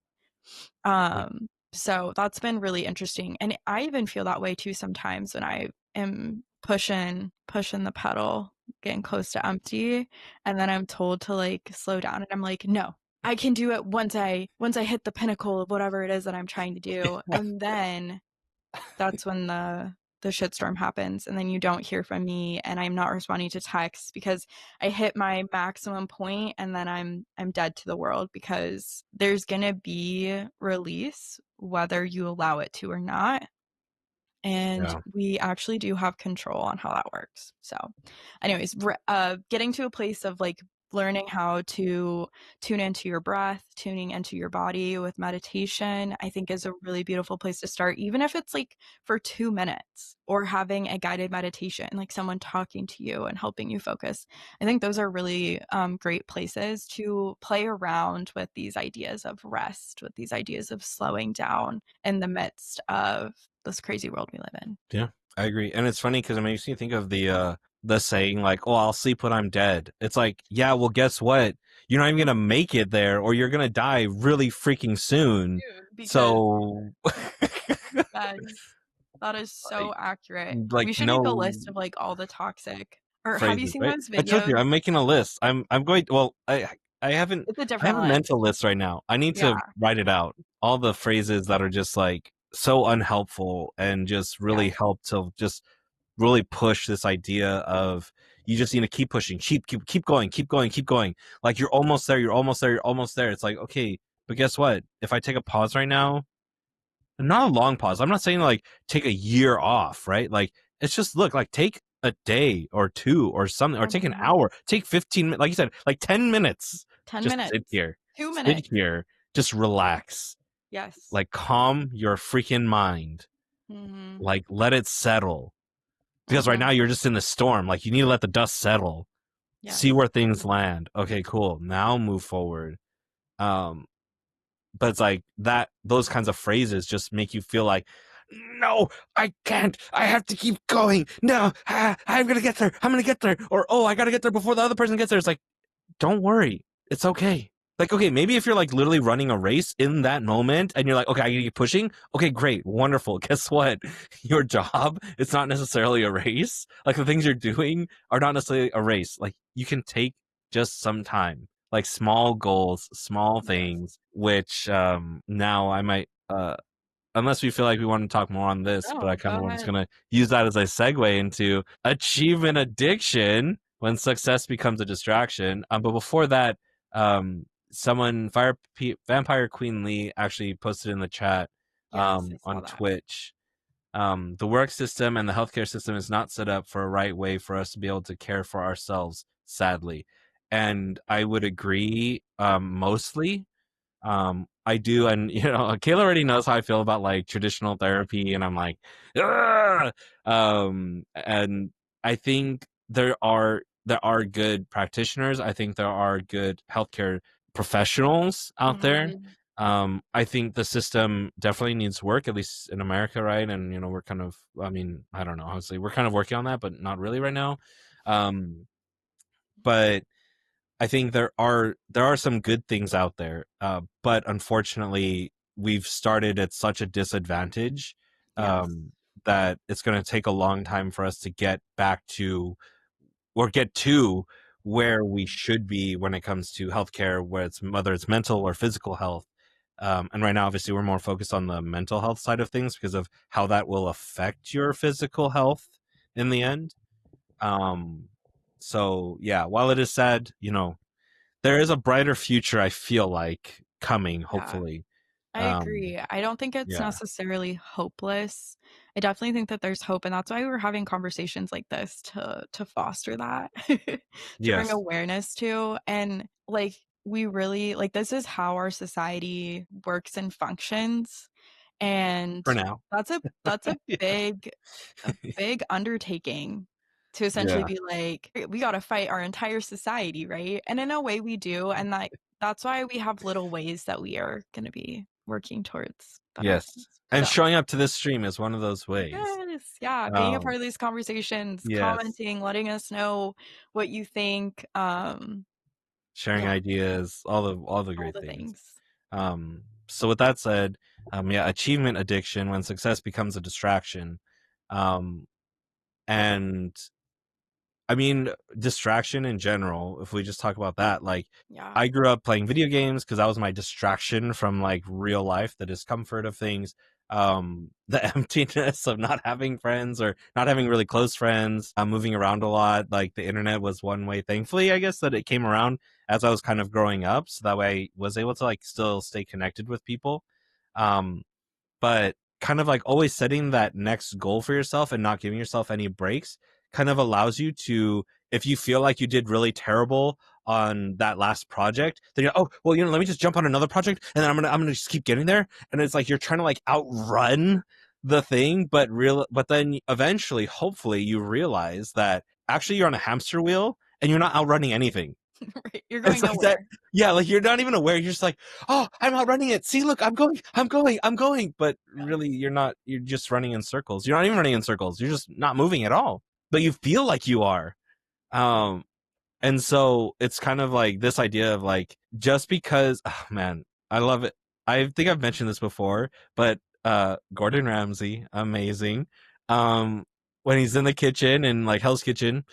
So that's been really interesting. And I even feel that way too sometimes when I am pushing the pedal, getting close to empty, and then I'm told to like slow down and I'm like, no, I can do it once I hit the pinnacle of whatever it is that I'm trying to do. And then that's when the shitstorm happens and then you don't hear from me and I'm not responding to texts because I hit my maximum point and then I'm dead to the world because there's going to be release whether you allow it to or not. And Yeah. we actually do have control on how that works. So, anyways, getting to a place of like learning how to tune into your breath, tuning into your body with meditation, I think is a really beautiful place to start, even if it's like for 2 minutes or having a guided meditation, like someone talking to you and helping you focus. I think those are really great places to play around with these ideas of rest, with these ideas of slowing down in the midst of this crazy world we live in. Yeah, I agree. And it's funny because it makes me think of the saying like, "Oh, I'll sleep when I'm dead." It's like, yeah, well, guess what? You're not even gonna make it there, or you're gonna die really freaking soon. Dude, because So, yes, that is so like, accurate. We should make a no list of like all the toxic or have you phrases, seen right? those I told you, videos? I'm making a list. I'm going. Well, I haven't. It's a I have different a list. mental list right now. I need Yeah, to write it out. All the phrases that are just like so unhelpful and just really yes. help to just really push this idea of you just need to keep pushing, keep going, keep going, keep going. Like you're almost there, you're almost there, you're almost there. It's like, okay, but guess what? If I take a pause right now, not a long pause. I'm not saying like take a year off, right? Like it's just look like take a day or two or something, or take an Mhm. hour, take 15 minutes, like you said, like 10 minutes. 10 Just minutes, 2 sit minutes. here, just relax, Yes. like calm your freaking mind, Mhm. like let it settle because right Mhm. now you're just in the storm. Like you need to let the dust settle, see Yes. where things land. Okay, cool. Now move forward. Um, but it's like that. Those kinds of phrases just make you feel like no, I can't. I have to keep going. No, I'm gonna get there. I'm gonna get there. Or, oh, I gotta get there before the other person gets there. It's like, don't worry. It's okay. Like, okay, maybe if you're like literally running a race in that moment and you're like, okay, I gotta keep pushing. Okay, great, wonderful. Guess what? Your job, it's not necessarily a race. Like the things you're doing are not necessarily a race. Like you can take just some time, like small goals, small Yes. things, which now I might unless we feel like we want to talk more on this, but I No, kind of go was just ahead. going to use that as a segue into achievement addiction when success becomes a distraction. But before that, someone, Vampire Queen Lee, actually posted in the chat Yes, I saw on that. Twitch. The work system and the healthcare system is not set up for a right way for us to be able to care for ourselves, sadly. And I would agree mostly. I do, and Kayla already knows how I feel about like traditional therapy, and I'm like, "Ugh!" And I think there are good practitioners. I think there are good healthcare professionals out there. Mhm. I think the system definitely needs work, at least in America, right? And we're kind of, I mean, I don't know, honestly, we're kind of working on that, but not really right now. Um, but I think there are some good things out there, but unfortunately, we've started at such a disadvantage Yes. um, that it's going to take a long time for us to get back to or get to where we should be when it comes to healthcare, whether it's mental or physical health. And right now, obviously, we're more focused on the mental health side of things because of how that will affect your physical health in the end. Um, so yeah, while it is sad, there is a brighter future, I feel like, coming, Yeah. hopefully. I Um, agree. I don't think it's yeah. necessarily hopeless. I definitely think that there's hope, and that's why we're having conversations like this to foster that, to bring Yes. awareness to, and, like, we really like, this is how our society works and functions, and For now. that's Yeah. a big undertaking to essentially Yeah. be like, "Hey, we gotta fight our entire society, right?" And in a way we do, and that's why we have little ways that we are gonna be working towards better Yes. things. And So, showing up to this stream is one of those ways. yes, yeah, being a part Um, of these conversations, yes. commenting, letting us know what you think, Sharing yeah, ideas, all the all great the things. things. So with that said, yeah, achievement addiction when success becomes a distraction. Um, and I mean, distraction in general, if we just talk about that, like Yeah, I grew up playing video games because that was my distraction from like real life, the discomfort of things, the emptiness of not having friends or not having really close friends, moving around a lot. Like the internet was one way, thankfully, I guess, that it came around as I was kind of growing up. So that way I was able to like still stay connected with people. Um, but kind of like always setting that next goal for yourself and not giving yourself any breaks kind of allows you to, if you feel like you did really terrible on that last project, then you're, oh well, let me just jump on another project and then I'm gonna just keep getting there. And it's like you're trying to like outrun the thing, but then eventually, hopefully, you realize that actually you're on a hamster wheel and you're not outrunning anything. right, you're It's going like that. nowhere. Yeah, like you're not even aware. You're just like, oh, I'm outrunning it. See, look, I'm going, I'm going, I'm going. But really, you're not. You're just running in circles. You're not even running in circles. You're just not moving at all. But you feel like you are. Um, and so it's kind of like this idea of like just because, oh, man, I love it. I think I've mentioned this before, but Gordon Ramsay, amazing. Um, when he's in the kitchen in like Hell's Kitchen,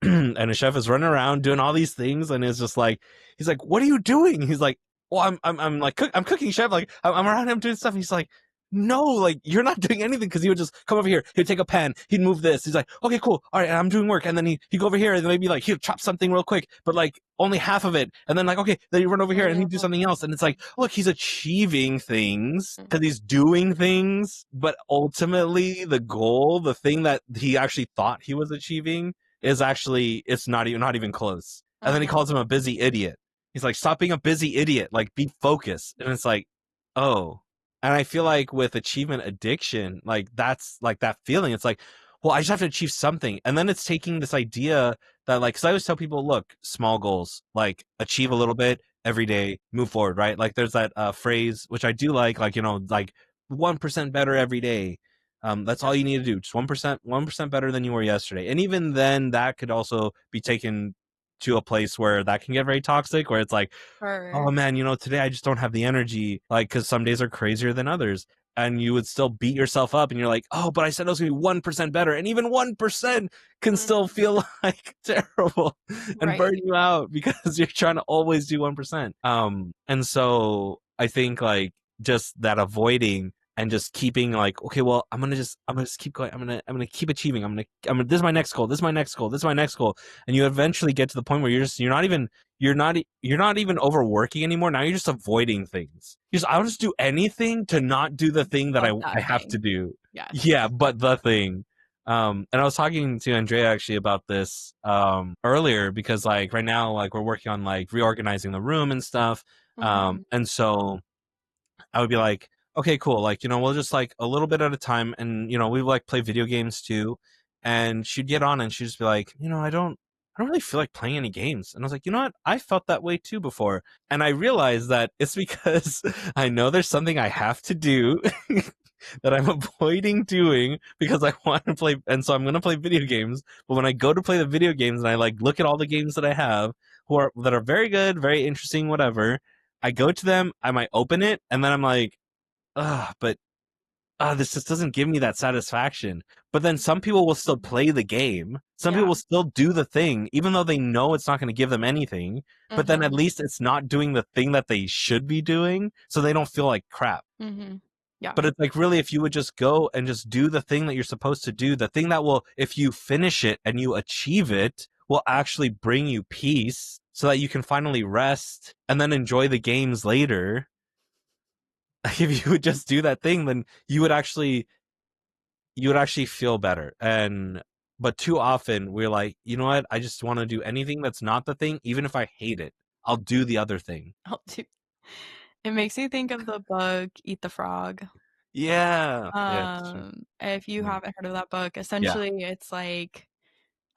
and the chef is running around doing all these things, and it's just like he's like, "What are you doing?" He's like, "Well, I'm like I'm cooking, chef. Like I'm around him doing stuff." And he's like, no, like you're not doing anything because he would just come over here. He'd take a pen. He'd move this. He's like, okay, cool. All right, I'm doing work. And then he'd go over here and then maybe like he'd chop something real quick, but like only half of it. And then like, okay, then he'd run over here and he'd do something else. And it's like, look, he's achieving things because he's doing things, but ultimately the goal, the thing that he actually thought he was achieving is actually, it's not even close. And then he Mhm. calls him a busy idiot. He's like, stop being a busy idiot. Like, be focused. And it's like, oh, and I feel like with achievement addiction, like that's like that feeling. It's like, well, I just have to achieve something. And then it's taking this idea that like, cause I always tell people, look, small goals, like achieve a little bit every day, move forward, right? Like there's that phrase, which I do like, like 1% better every day. That's Yep. all you need to do. Just 1% better than you were yesterday. And even then, that could also be taken to a place where that can get very toxic, where it's like, oh Sure. man, today I just don't have the energy, like, because some days are crazier than others. And you would still beat yourself up and you're like, oh, but I said it was gonna be 1% better. And even 1% can still Mhm. feel like terrible and burn Right. you out because you're trying to always do 1%. And so I think like just that avoiding and just keeping like, okay, well, I'm gonna just keep going. I'm gonna keep achieving. This is my next goal. This is my next goal. This is my next goal. And you eventually get to the point where you're not even overworking anymore. Now you're just avoiding things. I'll just do anything to not do the thing that I, But that I have to thing. do. Yes. Yeah, but the thing. And I was talking to Andrea actually about this earlier because like right now like we're working on like reorganizing the room and stuff. Mhm. And so I would be like, okay, cool. Like, we'll just like a little bit at a time. And, we like play video games too. And she'd get on and she'd just be like, I don't really feel like playing any games. And I was like, you know what? I felt that way too before. And I realized that it's because I know there's something I have to do that I'm avoiding doing because I want to play. And so I'm going to play video games. But when I go to play the video games and I like look at all the games that I have that are very good, very interesting, whatever, I go to them, I might open it, and then I'm like, but this just doesn't give me that satisfaction. But then some people will still play the game. Some people Yeah. will still do the thing, even though they know it's not going to give them anything. But then at Mhm. least it's not doing the thing that they should be doing, so they don't feel like crap. Mhm. Yeah. But it's like really, if you would just go and just do the thing that you're supposed to do, the thing that will, if you finish it and you achieve it, will actually bring you peace so that you can finally rest and then enjoy the games later. If you would just do that thing, then you would actually feel better. But too often we're like, you know what? I just want to do anything that's not the thing, even if I hate it. I'll do the other thing. I'll do it makes me think of the book Eat the Frog. Yeah. Yeah. Sure. If you Mm. haven't heard of that book, Yeah. essentially it's like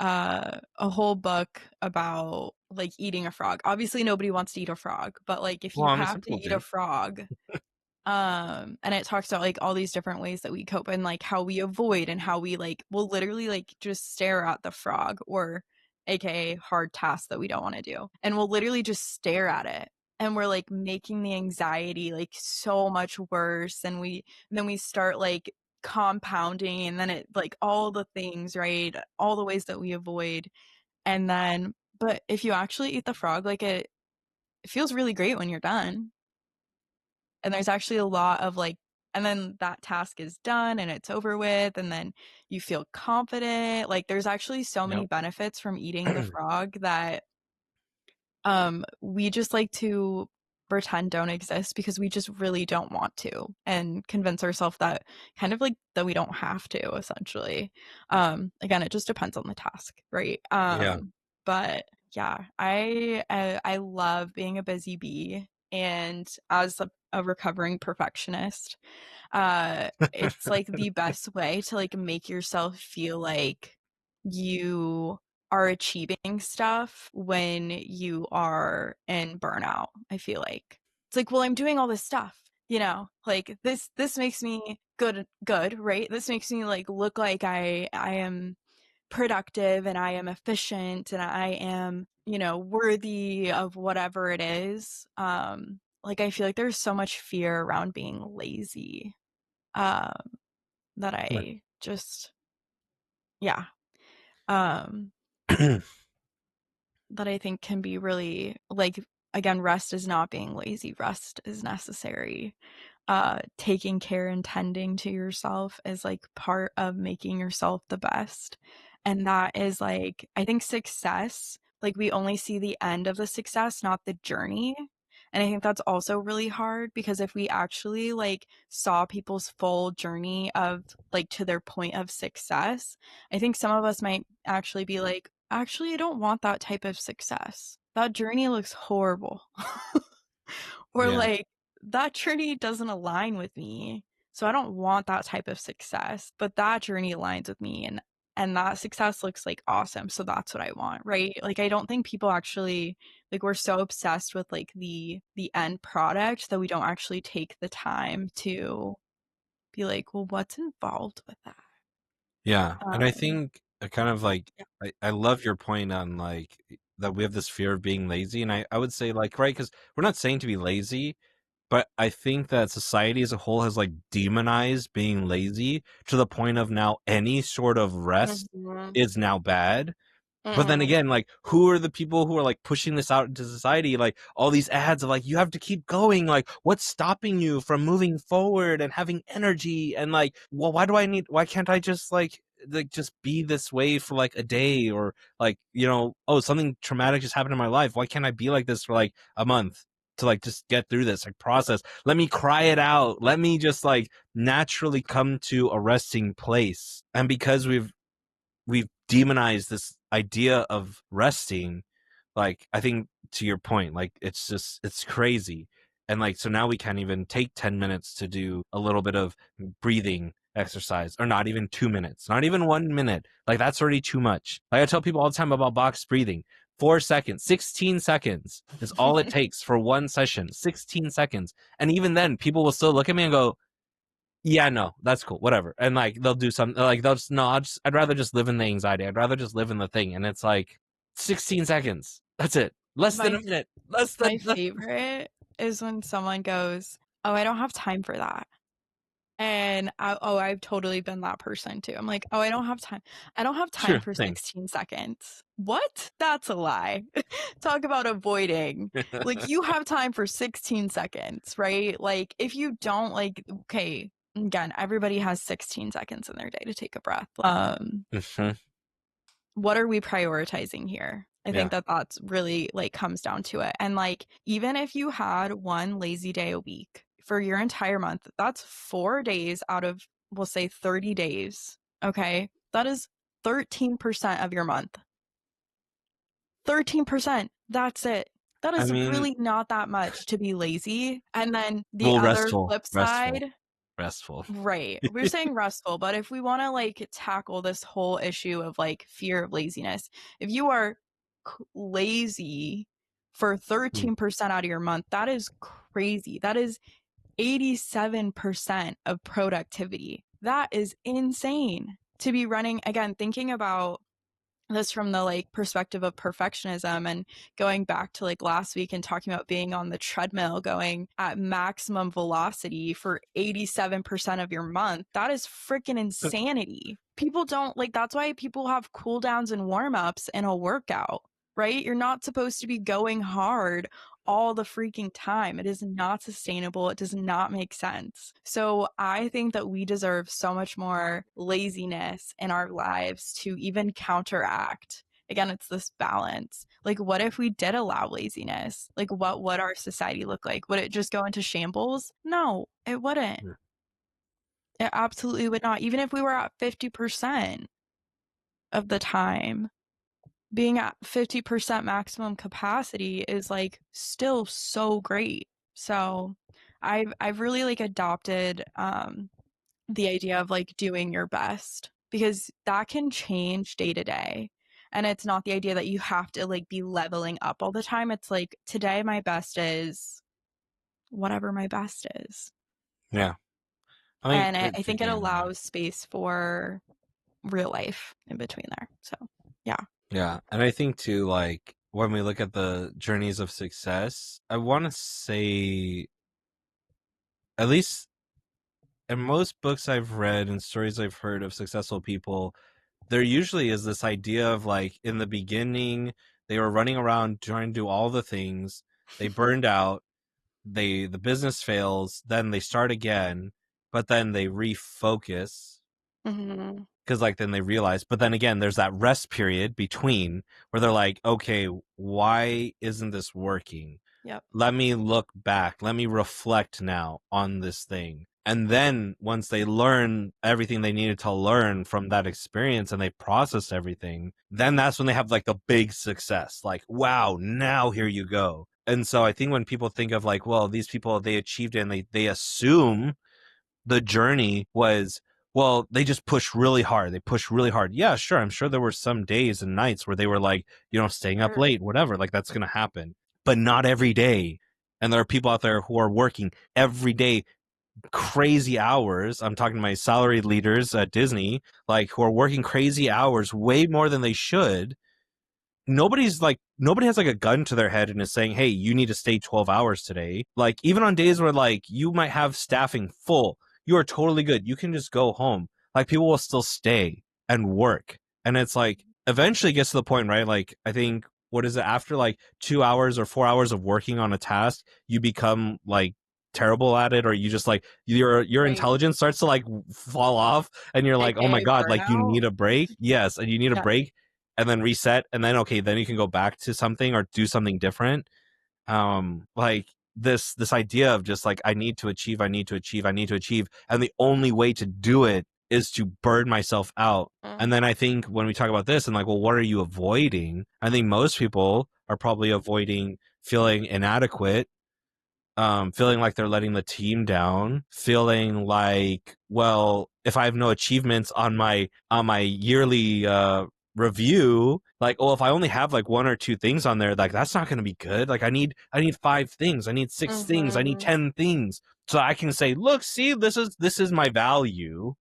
a whole book about like eating a frog. Obviously nobody wants to eat a frog, but like if Well, you I mean, have some to people eat a do. frog, and it talks about like all these different ways that we cope and like how we avoid and how we like will literally like just stare at the frog or aka hard tasks that we don't want to do. And we'll literally just stare at it. And we're like making the anxiety like so much worse. And then we start like compounding and then it like all the things, right? All the ways that we avoid. And then but if you actually eat the frog, like it feels really great when you're done. And there's actually a lot of like and then that task is done and it's over with and then you feel confident. Like there's actually so many Yep. benefits from eating the frog that we just like to pretend don't exist because we just really don't want to and convince ourselves that kind of like that we don't have to essentially. Again, it just depends on the task, right? Yeah. But yeah, I love being a busy bee and as a recovering perfectionist, it's like the best way to like make yourself feel like you are achieving stuff when you are in burnout, I feel like. It's like, well, I'm doing all this stuff, like this makes me good, right? This makes me like look like I am productive and I am efficient and I am, worthy of whatever it is. Like I feel like there's so much fear around being lazy. Um, that I just yeah. Um that I think can be really like again, rest is not being lazy. Rest is necessary. Taking care and tending to yourself is like part of making yourself the best. And that is like, I think success, like we only see the end of the success, not the journey. And I think that's also really hard because if we actually like saw people's full journey of like to their point of success, I think some of us might actually be like, actually, I don't want that type of success. That journey looks horrible. Or Yeah. like that journey doesn't align with me. So I don't want that type of success, but that journey aligns with me and that success looks like awesome. So that's what I want, right? Like I don't think people actually like we're so obsessed with like the end product that we don't actually take the time to be like, well, what's involved with that? Yeah, and I Um, think kind of like I love your point on like that we have this fear of being lazy, and I would say like right because we're not saying to be lazy, but I think that society as a whole has like demonized being lazy to the point of now any sort of rest Mhm. is now bad. But then Mm-mm. again, like, who are the people who are like pushing this out into society? Like, all these ads of like, you have to keep going. Like, what's stopping you from moving forward and having energy? And like, well, why can't I just like just be this way for like a day or like, oh, something traumatic just happened in my life. Why can't I be like this for like a month to like just get through this like process? Let me cry it out. Let me just like naturally come to a resting place. And because we've demonized this idea of resting, like I think to your point, like it's crazy. And like so now we can't even take 10 minutes to do a little bit of breathing exercise, or not even 2 minutes, not even 1 minute. Like that's already too much. Like I tell people all the time about box breathing. 4 seconds, 16 seconds is all it takes for one session. 16 seconds. And even then people will still look at me and go, yeah, no, that's cool, whatever. And like they'll do something like they'll just no, I'd rather just live in the anxiety. I'd rather just live in the thing. And it's like 16 seconds. That's it. Less than My a minute. Less than my favorite is when someone goes, "Oh, I don't have time for that." And I've totally been that person too. I'm like, "Oh, I don't have time. I don't have time sure for thing. 16 seconds." What? That's a lie. Talk about avoiding. Like you have time for 16 seconds, right? Like if you don't like okay, again, everybody has 16 seconds in their day to take a breath. Mhm. What are we prioritizing here? I think Yeah. that that's really like comes down to it. And like, even if you had one lazy day a week for your entire month, that's 4 days out of, we'll say 30 days. Okay. That is 13% of your month. 13%. That's it. That I is mean, really not that much to be lazy. And then the well, other restful, flip restful, side, restful. right. We're saying restful, but if we want to like tackle this whole issue of like fear of laziness, if you are lazy for Mm. 13% out of your month, that is crazy. That is 87% of productivity. That is insane to be running. Again, thinking about this from the like perspective of perfectionism and going back to like last week and talking about being on the treadmill going at maximum velocity for 87% of your month, that is freaking insanity. People don't like that's why people have cool downs and warm-ups in a workout, right? You're not supposed to be going hard all the freaking time. It is not sustainable. It does not make sense. So I think that we deserve so much more laziness in our lives to even counteract. Again, it's this balance. Like, what if we did allow laziness? Like, what would our society look like? Would it just go into shambles? No, it wouldn't. Yeah. It absolutely would not. Even if we were at 50% of the time, being at 50% maximum capacity is like still so great. So I've really like adopted the idea of like doing your best because that can change day to day. And it's not the idea that you have to like be leveling up all the time. It's like today my best is whatever my best is. Yeah. I think And I think it thinking of that. allows space for real life in between there. So yeah. Yeah. And I think too, like when we look at the journeys of success, I want to say, at least in most books I've read and stories I've heard of successful people, there usually is this idea of like in the beginning they were running around trying to do all the things, they burned out, the business fails, then they start again, but then they refocus Hmm. because like then they realize, but then again there's that rest period between where they're like, okay, why isn't this working? Yep. Let me look back, let me reflect now on this thing. And then once they learn everything they needed to learn from that experience and they process everything, then that's when they have like the big success. Like, wow, now here you go. And so I think when people think of like, well, these people, they achieved it and they assume the journey was, well, they just pushed really hard. They pushed really hard. Yeah, sure. I'm sure there were some days and nights where they were like, staying up Sure. late, whatever. Like that's going to happen, but not every day. And there are people out there who are working every day crazy hours. I'm talking to my salaried leaders at Disney, like who are working crazy hours, way more than they should. Nobody has like a gun to their head and is saying, hey, you need to stay 12 hours today. Like even on days where like you might have staffing full, you are totally good, you can just go home. Like people will still stay and work. And it's like eventually it gets to the point, right? Like I think, what is it, after like 2 hours or 4 hours of working on a task, you become like terrible at it, or you just like your Right. intelligence starts to like fall off, and you're like, oh my AKA god, like you burnout. need a break. Yes, and you need a Yeah. break, and then reset, and then okay, then you can go back to something or do something different. Like this idea of just like, I need to achieve, I need to achieve, I need to achieve, and the only way to do it is to burn myself out. And then I think when we talk about this and like, well, what are you avoiding? I think most people are probably avoiding feeling inadequate, feeling like they're letting the team down, feeling like, well, if I have no achievements on my yearly review, like, oh, if I only have like one or two things on there, like that's not going to be good. Like I need 5 things, I need 6 things, I need Mhm. 10 things, so I can say, look, see, this is my value.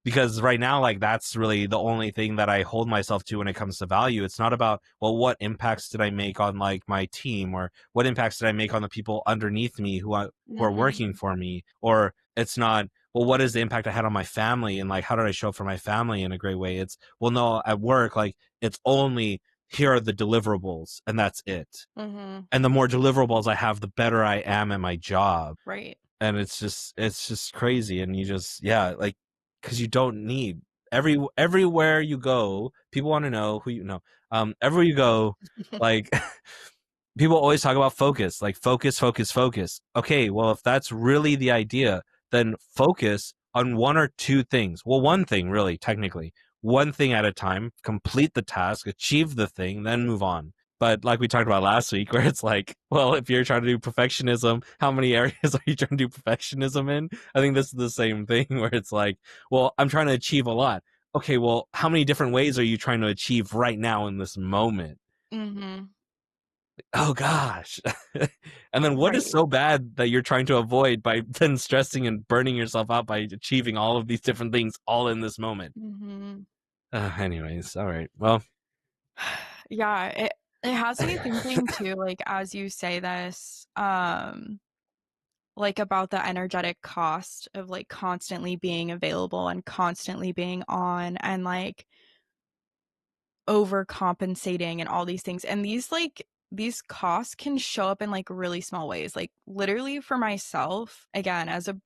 Because right now, like that's really the only thing that I hold myself to when it comes to value. It's not about, well, what impacts did I make on like my team, or what impacts did I make on the people underneath me who are working Mhm. for me, or it's not, well, what is the impact I had on my family, and like how did I show up for my family in a great way. It's, well, no, at work, like it's only, here are the deliverables and that's it. Mhm. And the more deliverables I have, the better I am at my job. Right. And it's just crazy. And you just, yeah, like, because you don't need, everywhere you go, people want to know who you know. Everywhere you go, like people always talk about focus, like focus, focus, focus. Okay, well, if that's really the idea, then focus on one or two things. Well, one thing, really, technically, one thing at a time, complete the task, achieve the thing, then move on. But like we talked about last week, where it's like, well, if you're trying to do perfectionism, how many areas are you trying to do perfectionism in? I think this is the same thing, where it's like, well, I'm trying to achieve a lot. Okay, well, how many different ways are you trying to achieve right now in this moment? Mhm. Oh gosh. And then what is Right. so bad that you're trying to avoid by then stressing and burning yourself out by achieving all of these different things all in this moment? Mhm. Anyways, all right. Well, Yeah, it has me thinking too, like, as you say this, like, about the energetic cost of, like, constantly being available and constantly being on and, like, overcompensating and all these things, and these costs can show up in, like, really small ways, like, literally for myself, again, as a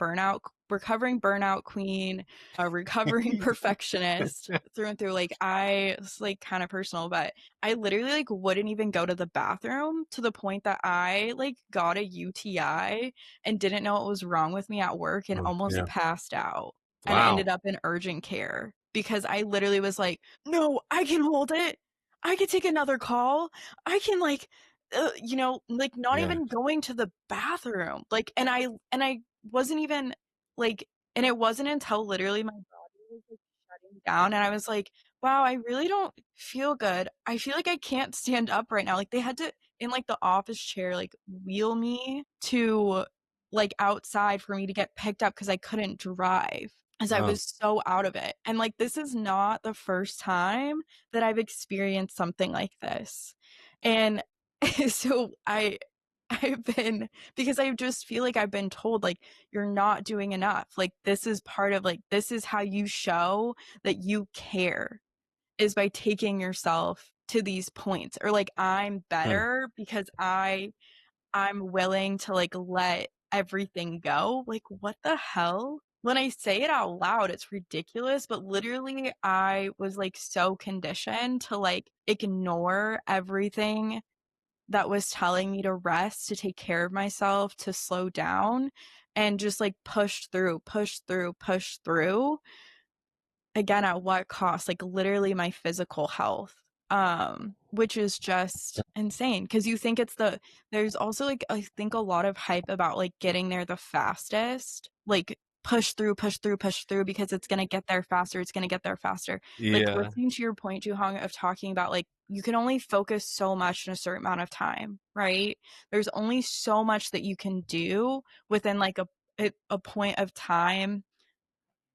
recovering burnout queen, a recovering perfectionist through and through, like, it's, like, kinda personal, but I literally, like, wouldn't even go to the bathroom to the point that I, like, got a UTI and didn't know what was wrong with me at work and oh, almost yeah. passed out and Wow. ended up in urgent care because I literally was like, "No, I can hold it. I can take another call. I can like, like not Yeah. even going to the bathroom." Like, and I wasn't even like, and it wasn't until literally my body was like shutting down, and I was like, "Wow, I really don't feel good. I feel like I can't stand up right now." Like they had to in like the office chair like wheel me to like outside for me to get picked up because I couldn't drive as I Oh, was so out of it. And like this is not the first time that I've experienced something like this. And so I've been because I just feel like I've been told like you're not doing enough. Like this is part of like this is how you show that you care is by taking yourself to these points or like I'm hmm. better because I'm willing to, like, let everything go. Like, what the hell? When I say it out loud, it's ridiculous, but literally, I was, like, so conditioned to, like, ignore everything that was telling me to rest, to take care of myself, to slow down, and just, like, push through, push through, push through. Again, at what cost? Like, literally my physical health, which is just insane. Because you think there's also, like, I think a lot of hype about, like, getting there the fastest, like, push through, push through, push through because it's gonna get there faster, it's gonna get there faster. Like, Yeah. listening to your point, Joohong, of talking about, like, you can only focus so much in a certain amount of time, right? There's only so much that you can do within, like, a point of time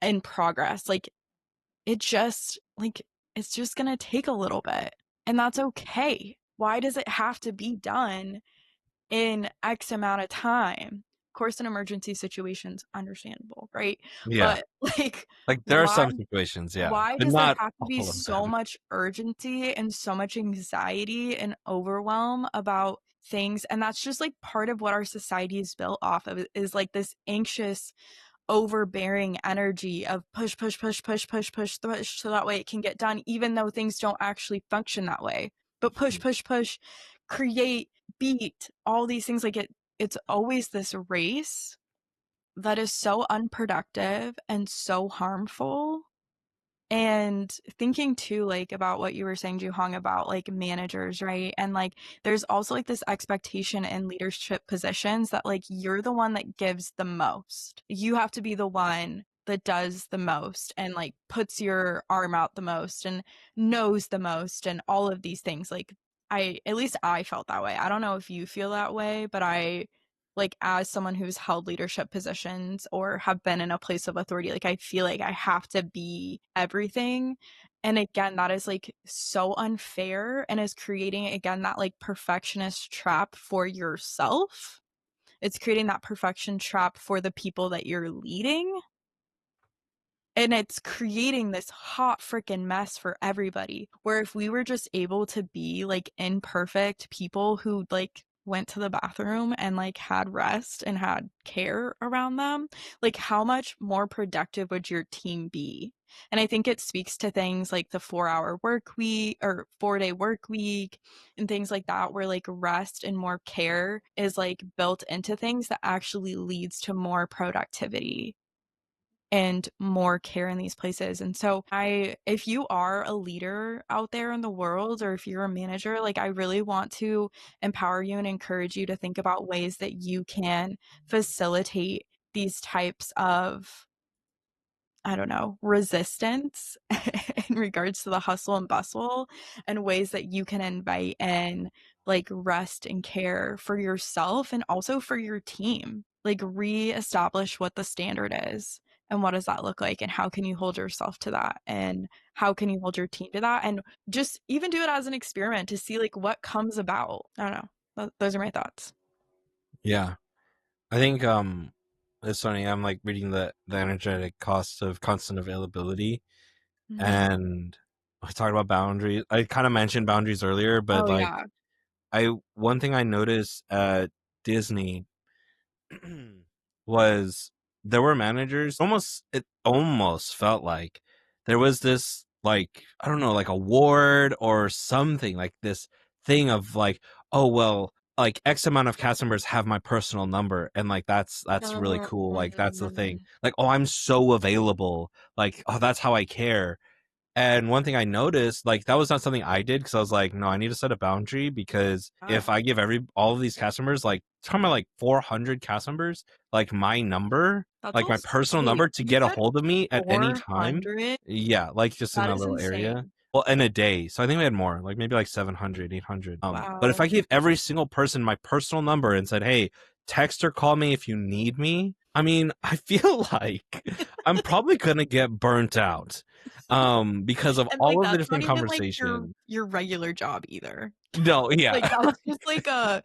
in progress. Like it just like it's just going to take a little bit, and that's okay. Why does it have to be done in X amount of time? Of course, in emergency situations, understandable, right? Yeah. But like, Like there are why some situations, yeah, why but does there not have to be all of so them. much urgency and so much anxiety and overwhelm about things? And that's just like part of what our society is built off of, is like this anxious, overbearing energy of push, push, push, push, push, push, push, so that way it can get done, even though things don't actually function that way. But push, push, push, create, beat, all these things. Like it's always this race that is so unproductive and so harmful. And thinking too, like about what you were saying, Joohong, about like managers, right? And like there's also like this expectation in leadership positions that like you're the one that gives the most. You have to be the one that does the most and like puts your arm out the most and knows the most and all of these things. Like at least I felt that way. I don't know if you feel that way, but I, like, as someone who's held leadership positions or have been in a place of authority, like I feel like I have to be everything. And again, that is like so unfair and is creating again that like perfectionist trap for yourself. It's creating that perfection trap for the people that you're leading, and it's creating this hot freaking mess for everybody. Where if we were just able to be like imperfect people who like went to the bathroom and like had rest and had care around them, like how much more productive would your team be? And I think it speaks to things like the 4-hour work week or 4-day work week and things like that, where like rest and more care is like built into things that actually leads to more productivity and more care in these places. And so if you are a leader out there in the world, or if you're a manager, like I really want to empower you and encourage you to think about ways that you can facilitate these types of, I don't know, resistance in regards to the hustle and bustle, and ways that you can invite in like rest and care for yourself and also for your team. Like reestablish what the standard is and what does that look like, and how can you hold yourself to that, and how can you hold your team to that, and just even do it as an experiment to see like what comes about. I don't know. Those are my thoughts. Yeah. I think it's funny. I'm like reading the energetic cost of constant availability, Mhm. and I talked about boundaries. I kind of mentioned boundaries earlier, but Oh like yeah. I one thing I noticed at Disney was there were managers, almost it almost felt like there was this, like, I don't know, like award or something, like this thing of like, oh well, like X amount of cast members have my personal number, and like that's really cool, like that's the thing, Mm. like, oh, I'm so available, like, oh, that's how I care. And one thing I noticed, like, that was not something I did, because I was like, no, I need to set a boundary, because if Ah, I give all of these cast members, like, talking about like 400 cast members, like my number, that's like my also, personal wait, number to you get a said hold of me at any time. 400? Yeah, like just in That that is little area. insane. Well, in a day. So I think we had more, like maybe like 700, 800. But if Wow. I gave every single person my personal number and said, hey, text or call me if you need me, I mean, I feel like I'm probably gonna get burnt out because of And like all of the that's not different even like your conversations. your regular job either. No, Like yeah. that was just like a,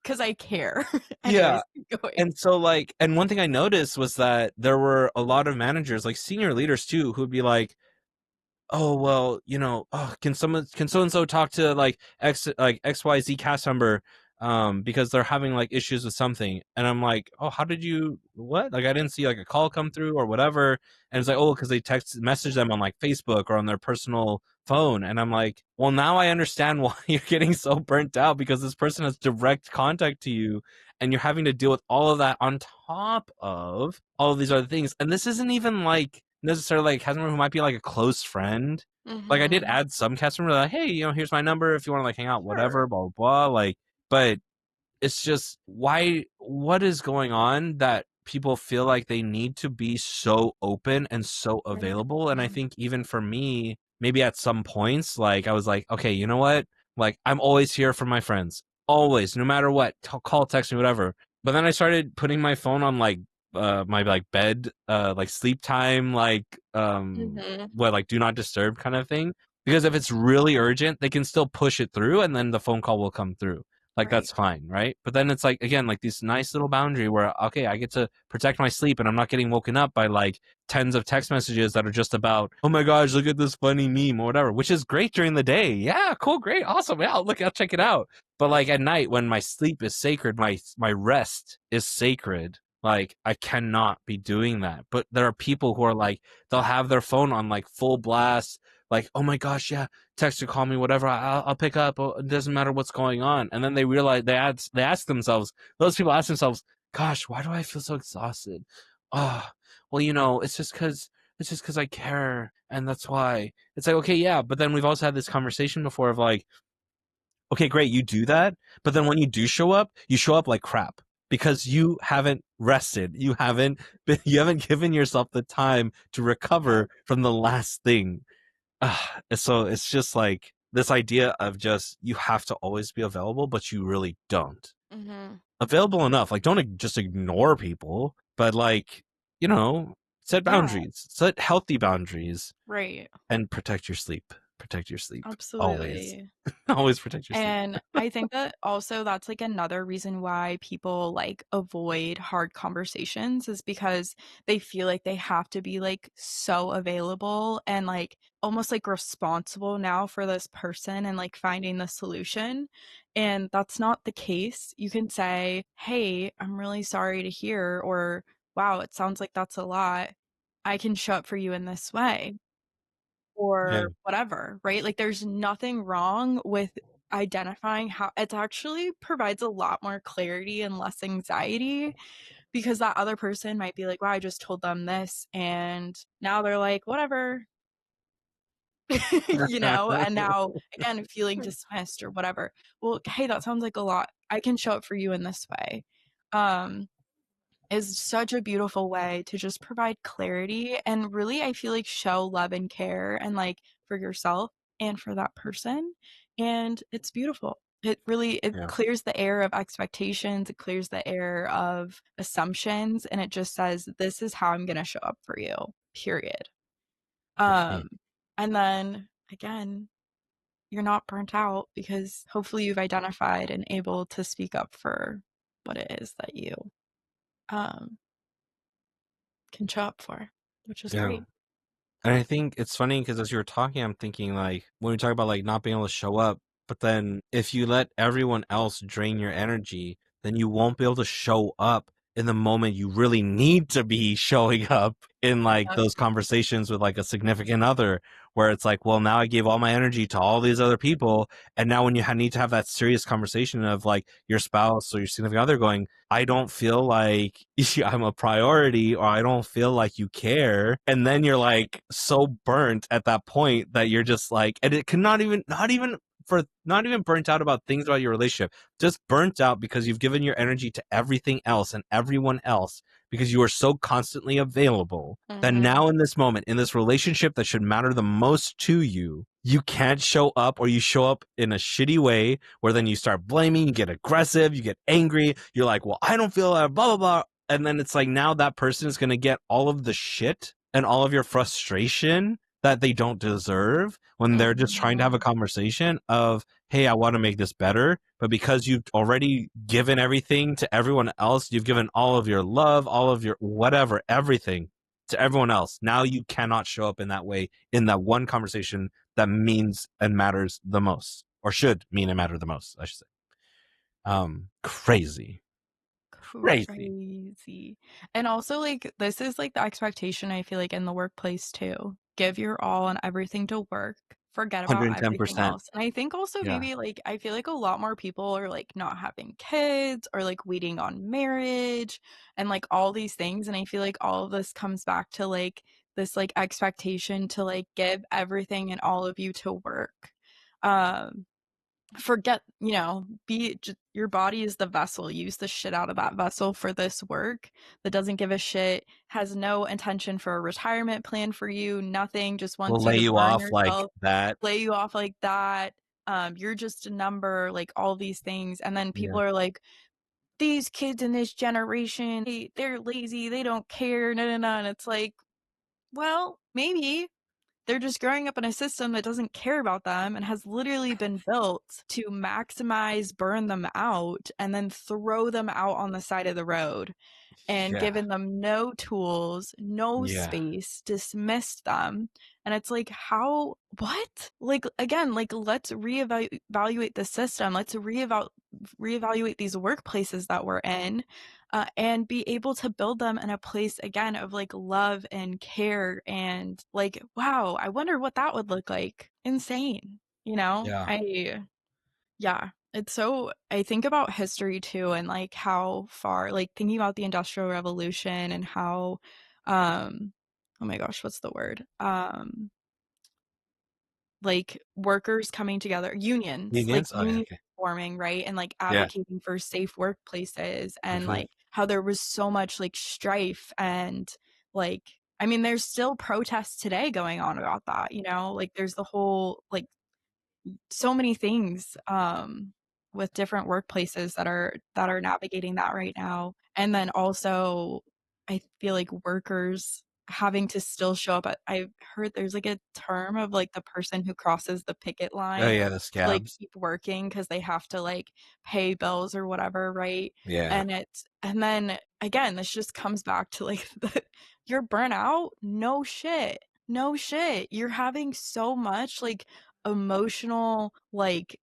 because I care. Yeah. Anyways, keep going. And so like, and one thing I noticed was that there were a lot of managers, like senior leaders too, who'd be like, oh well, oh, can so and so talk to like XYZ cast member because they're having like issues with something. And I'm like, oh, how did you, what, like I didn't see like a call come through or whatever. And it's like, oh, because they message them on like Facebook or on their personal phone. And I'm like, well, now I understand why you're getting so burnt out, because this person has direct contact to you, and you're having to deal with all of that on top of all of these other things. And this isn't even like necessarily like a cast member who might be like a close friend. Like I did Mm-hmm. add some cast member like, hey, here's my number if you want to like hang out, Sure. whatever, blah blah blah. Like, but it's just, what is going on that people feel like they need to be so open and so available? And I Mhm. think even for me, maybe at some points, like I was like, okay, you know what? Like I'm always here for my friends. Always, no matter what. Call, text me, whatever. But then I started putting my phone on like my like bed like sleep time Mhm. what like do not disturb kind of thing, because if it's really urgent they can still push it through and then the phone call will come through, like Right. that's fine, right? But then it's like again like this nice little boundary where okay, I get to protect my sleep and I'm not getting woken up by like tens of text messages that are just about, oh my gosh, look at this funny meme or whatever, which is great during the day. Yeah, cool, great, awesome. Yeah, I'll check it out. But like at night when my sleep is sacred, my rest is sacred, like I cannot be doing that. But there are people who are like, they'll have their phone on like full blast, like, oh my gosh, yeah, text or call me, whatever, I'll pick up. Oh, it doesn't matter what's going on. And then they realize they ask themselves, those people ask themselves, gosh, why do I feel so exhausted? Oh, well, it's just because I care, and that's why. It's like, okay, yeah, but then we've also had this conversation before of like, okay, great, you do that, but then when you do show up, you show up like crap because you haven't rested. You haven't given yourself the time to recover from the last thing. So it's just like this idea of just you have to always be available, but you really don't. Mhm. Available enough, like don't just ignore people, but like, you know, set Yeah, boundaries, set healthy boundaries, right. and protect your sleep. Protect your sleep always. Absolutely. Always protect your sleep. And I think that also that's like another reason why people like avoid hard conversations is because they feel like they have to be like so available and like almost like responsible now for this person and like finding the solution. And that's not the case. You can say, "Hey, I'm really sorry to hear," or "Wow, it sounds like that's a lot. I can show up for you in this way." Yeah. Or whatever, right? Like, there's nothing wrong with identifying how it actually provides a lot more clarity and less anxiety because that other person might be like, "Wow, I just told them this," and now they're like, "Whatever," and now, again, feeling dismissed or whatever. Well, "Hey, that sounds like a lot. I can show up for you in this way." Um, is such a beautiful way to just provide clarity and really, I feel like, show love and care and, like, for yourself and for that person, and it's beautiful. It Yeah, clears the air of expectations, it clears the air of assumptions, and it just says, "This is how I'm gonna show up for you, period." right. Um, and then, again, you're not burnt out because hopefully you've identified and able to speak up for what it is that you, um can show up for, which is Yeah. great. And I think it's funny because as you were talking, I'm thinking like when we talk about like not being able to show up, but then if you let everyone else drain your energy, then you won't be able to show up in the moment you really need to be showing up in like Yep. those conversations with like a significant other, where it's like, well, now I gave all my energy to all these other people. And now when you need to have that serious conversation of like your spouse or your significant other going, I don't feel like I'm a priority or I don't feel like you care. And then you're like so burnt at that point that you're just like, and it cannot even, not even burnt out about things about your relationship, just burnt out because you've given your energy to everything else and everyone else because you are so constantly available that Mhm. now in this moment, in this relationship that should matter the most to you, you can't show up or you show up in a shitty way where then you start blaming, you get aggressive, you get angry, you're like, well, I don't feel that, blah, blah, blah. And then it's like now that person is going to get all of the shit and all of your frustration that they don't deserve when they're just trying to have a Mhm. conversation of, hey, I want to make this better. But because you've already given everything to everyone else, you've given all of your love, all of your whatever, everything to everyone else. Now you cannot show up in that way in that one conversation that means and matters the most, or should mean and matter the most, I should say. Crazy, crazy. Crazy. And also, like, this is, like, the expectation I feel like in the workplace too. Give your all and everything to work, forget about everything 110%. else. And I think also Yeah. maybe, like, I feel like a lot more people are, like, not having kids or, like, waiting on marriage and, like, all these things, and I feel like all of this comes back to, like, this, like, expectation to, like, give everything and all of you to work. Um forget, be just your body is the vessel. Use the shit out of that vessel for this work that doesn't give a shit, has no intention for a retirement plan for you, nothing, just We'll wants you lay to you burn off like yourself, that. lay you off like that. You're just a number, like all these things. And then people Yeah. are like, these kids in this generation, they're lazy, they don't care, no, no, no. And it's like, well, maybe they're just growing up in a system that doesn't care about them and has literally been built to maximize, burn them out, and then throw them out on the side of the road and Yeah. given them no tools, no Yeah. space, dismissed them. And it's like, how, what? Like, again, like, let's reevaluate the system. Let's reevaluate these workplaces that we're in, and be able to build them in a place, again, of like love and care. And like, wow, I wonder what that would look like. Insane. Yeah. Yeah, it's so I think about history too and like how far like thinking about the Industrial Revolution and how oh my gosh, what's the word? Like workers coming together, unions, like Unions? Oh, yeah, unions okay. forming, right? And like Yeah. advocating for safe workplaces and Mhm. like how there was so much like strife and like I mean there's still protests today going on about that, like there's the whole like so many things with different workplaces that are navigating that right now. And then also I feel like workers having to still show up I've heard there's like a term of like the person who crosses the picket Oh, line yeah, the to like scabs. keep working because they have to like pay bills or whatever, right? Yeah. And then again this just comes back to like you're burnt out, no shit, no shit, you're having so much like emotional like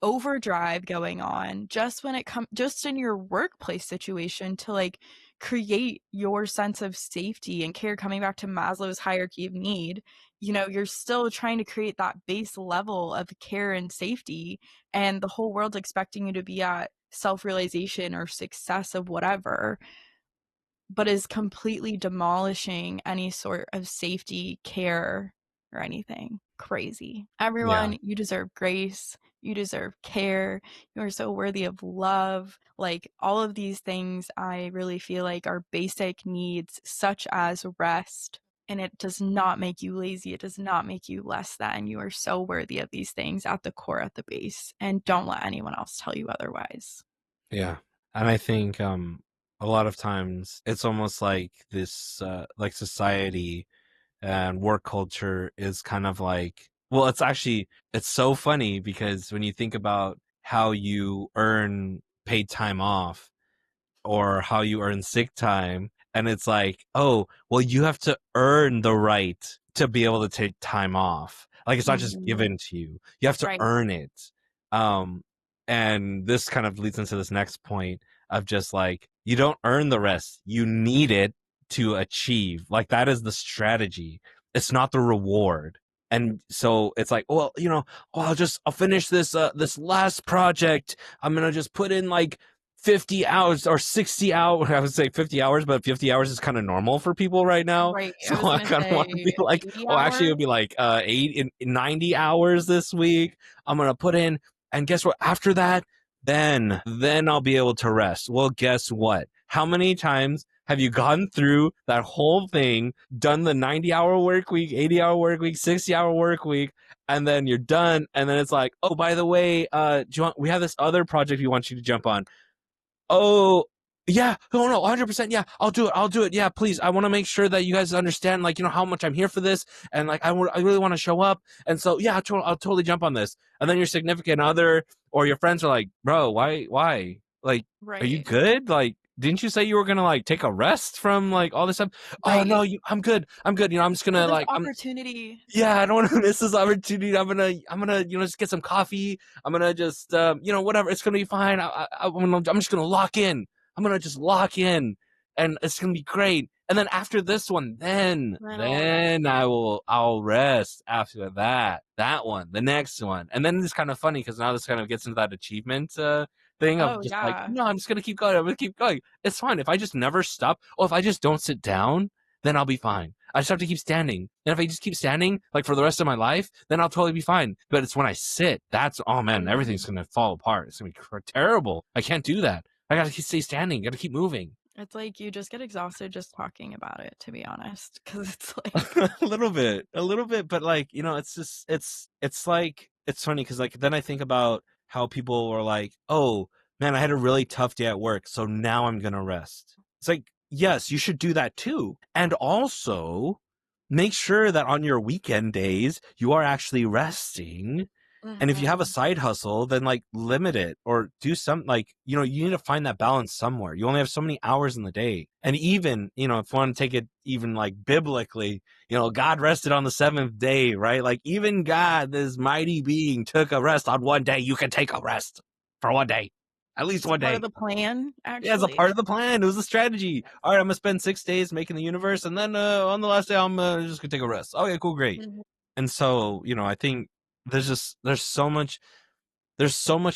overdrive going on just when it comes just in your workplace situation to like create your sense of safety and care, coming back to Maslow's hierarchy of need. You're still trying to create that base level of care and safety, and the whole world's expecting you to be at self-realization or success of whatever, but is completely demolishing any sort of safety, care, or anything. Crazy. Yeah. Everyone, you deserve grace. You deserve care. You are so worthy of love. Like all of these things, I really feel like are basic needs, such as rest. And it does not make you lazy. It does not make you less than. You are so worthy of these things at the core, at the base. And don't let anyone else tell you otherwise. Yeah. And I think a lot of times it's almost like this like society and work culture is kind of like, well, it's so funny because when you think about how you earn paid time off or how you earn sick time. And it's like, oh, well, you have to earn the right to be able to take time off. Like it's not just Mhm. given to you. You have to Right. earn it. Um, and this kind of leads into this next point of just like, you don't earn the rest. You need it to achieve. Like that is the strategy. It's not the reward. And so it's like, well, oh, I'll finish this last project. I'm gonna just put in like 50 hours or 60 hours. I would say 50 hours, but 50 hours is kind of normal for people right now. Right. I So was I gonna kind of want to be say like, 80 oh, actually, it hours. would be like 90 hours this week. I'm going to put in. And guess what? After that, then I'll be able to rest. Well, guess what? How many times have you gone through that whole thing, done the 90-hour work week, 80-hour work week, 60-hour work week, and then you're done, and then it's like, oh, by the way, we have this other project we want you to jump on. Oh, yeah. Oh, no, 100%. Yeah, I'll do it. I'll do it. Yeah, please. I want to make sure that you guys understand, like, how much I'm here for this. And, like, I really want to show up. And so, yeah, I'll totally jump on this. And then your significant other or your friends are like, bro, why? Like, are you Right. good? Like, didn't you say you were going to, like, take a rest from, like, all this stuff? Oh, no, Right. I'm good. I'm good. I'm just going Oh, to, this like, opportunity. yeah, I don't want to miss this opportunity. I'm gonna, just get some coffee. I'm gonna just, whatever. It's gonna be fine. I'm just gonna lock in. I'm gonna just lock in, and it's gonna be great. And then after this one, Then I'll rest. then I'll rest after that one, the next one, and then it's kind of funny because now this kind of gets into that achievement thing of Oh, just like, yeah. no, I'm just gonna keep going. I'm gonna keep going. It's fine if I just never stop, or if I just don't sit down, then I'll be fine. I just have to keep standing. And if I just keep standing, like for the rest of my life, then I'll totally be fine. But it's when I sit, oh man, everything's Mhm. going to fall apart. It's going to be terrible. I can't do that. I got to stay standing. Got to keep moving. It's like you just get exhausted just talking about it, to be honest, because it's like A little bit. But like, it's just, it's like, it's funny because like, then I think about how people were like, oh, man, I had a really tough day at work, so now I'm gonna rest. It's like, yes, you should do that too. And also make sure that on your weekend days, you are actually resting. And if you have a Mhm. side hustle, then like limit it or do some like, you need to find that balance somewhere. You only have so many hours in the day. And even, if you want to take it even like biblically, God rested on the seventh day, right? Like even God, this mighty being, took a rest on one day. You can take a rest for one day, at least It's a one part of day. the plan, Yeah, it's a actually. part of the plan. It was a strategy. All right, I'm gonna spend 6 days making the universe, and then on the last day, I'm just gonna take a rest. Okay, cool, great. Mhm. And so, I think there's so much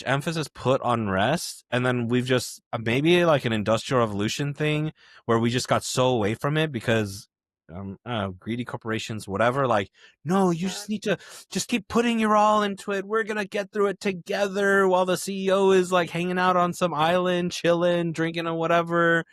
emphasis put on rest, and then we've just maybe like an industrial revolution thing where we just got so away from it because greedy corporations, whatever. Like, no, you Yeah. just need to just keep putting your all into it. We're gonna get through it together while the CEO is like hanging out on some island, chilling, drinking or whatever,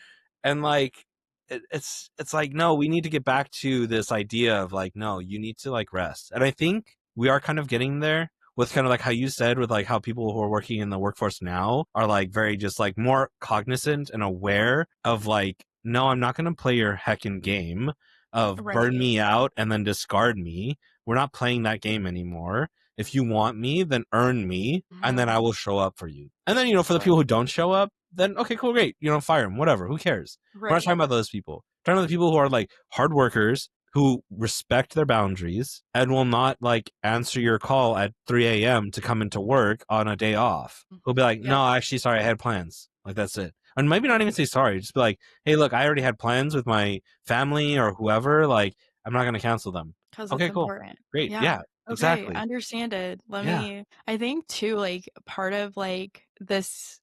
and like. It's like, no, we need to get back to this idea of like, no, you need to like rest, and I think we are kind of getting there with kind of like how you said with like how people who are working in the workforce now are like very just like more cognizant and aware of like, no, I'm not going to play your heckin' game of burn Right. me out and then discard me. We're not playing that game anymore. If you want me, then earn me, and then I Mhm. will show up for you. And then, for the Right. people who don't show up, then okay, cool, great. Fire them, whatever. Who cares? We're not talking Right. about those people. We're talking about the people who are like hard workers who respect their boundaries and will not like answer your call at 3 a.m. to come into work on a day off. Who'll be like, Yep. no, actually, sorry, I had plans. Like, that's it. And maybe not even say sorry. Just be like, hey, look, I already had plans with my family or whoever. Like, I'm not going to cancel them. 'Cause it's Okay, cool. important. Great. Yeah. Yeah, Okay, exactly. understanded. Yeah. I think too, like, part of, like, this,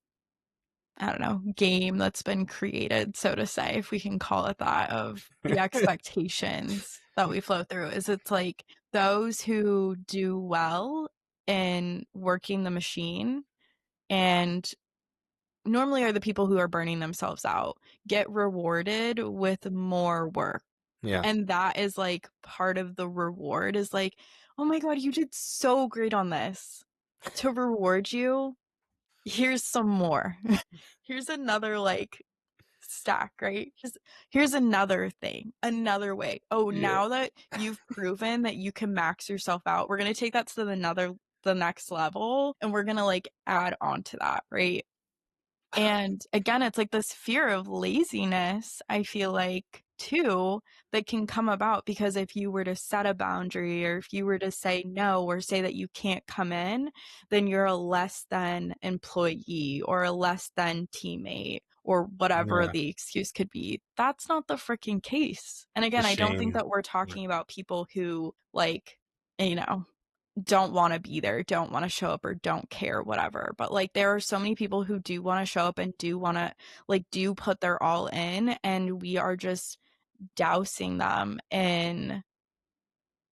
I don't know, game that's been created, so to say, if we can call it that, of the expectations that we flow through is it's like those who do well in working the machine and normally are the people who are burning themselves out, get rewarded with more work. Yeah. And that is like part of the reward is like, "Oh my god, you did so great on this. To reward you, here's some more. Here's another like stack, right? Here's another thing, another way. Oh, Yeah. now that you've proven that you can max yourself out, we're gonna take that to the next level and we're gonna like add on to that, right? And again, it's like this fear of laziness, I feel like, too, that can come about because if you were to set a boundary or if you were to say no or say that you can't come in, then you're a less than employee or a less than teammate or whatever Yeah. the excuse could be. That's not the freaking case. And It's a again, I don't think shame. that we're Yeah. talking about people who, like, you know, don't wanna be there, don't wanna show up, or don't care, whatever, but, like, there are so many people who do wanna show up and do wanna like, do put their all in, and we are just dousing them in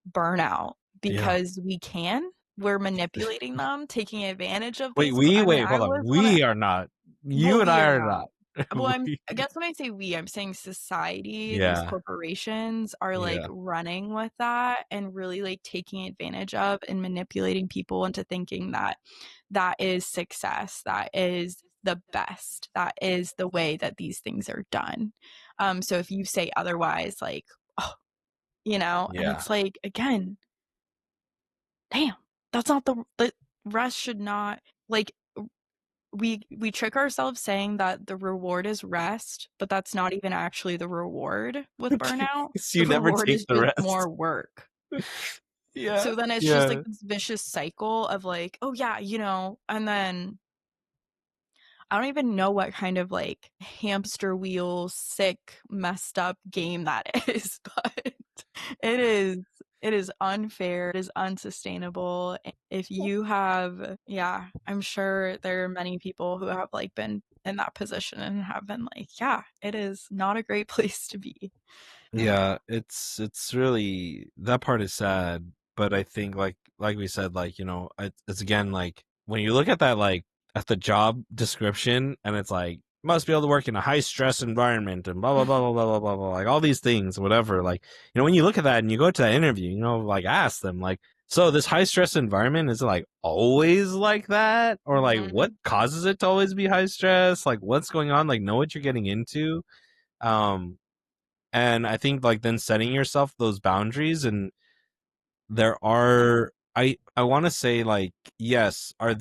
burnout Yeah. because we can. We're manipulating them, taking advantage of Wait, these I mean, wait, I hold on. was one of We are not. well, You and we I are are not. not. Well, We, I guess when I say we, I'm saying society, these yeah. corporations are, like, Yeah. running with that and really, like, taking advantage of and manipulating people into thinking that that is success, that is the best, that is the way that these things are done. So if you say otherwise, like, "Oh," and Yeah. it's like, again, damn, that's not the rest should not like, we trick ourselves saying that the reward is rest, but that's not even actually the reward with burnout. So The you never reward take is the just rest. more work. Yeah. So then it's just like Yeah. this vicious cycle of like, "Oh, yeah," and then I don't even know what kind of, like, hamster wheel, sick, messed up game that is, but it is it is unfair, it is unsustainable. If you have yeah, I'm sure there are many people who have, like, been in that position and have been like, "Yeah, it is not a great place to be." Yeah, it's really that part is sad, but I think like we said, like, it's again like when you look at that like at the job description and it's like must be able to work in a high stress environment and blah blah blah blah blah blah blah blah like all these things, whatever. Like, when you look at that and you go to that interview, like ask them like, So this high stress environment, is it like always like that? Or like what Mhm. causes it to always be high stress? Like what's going on? Like know what you're getting into. Um and I think like then setting yourself those boundaries, and there are, I want to say like yes, is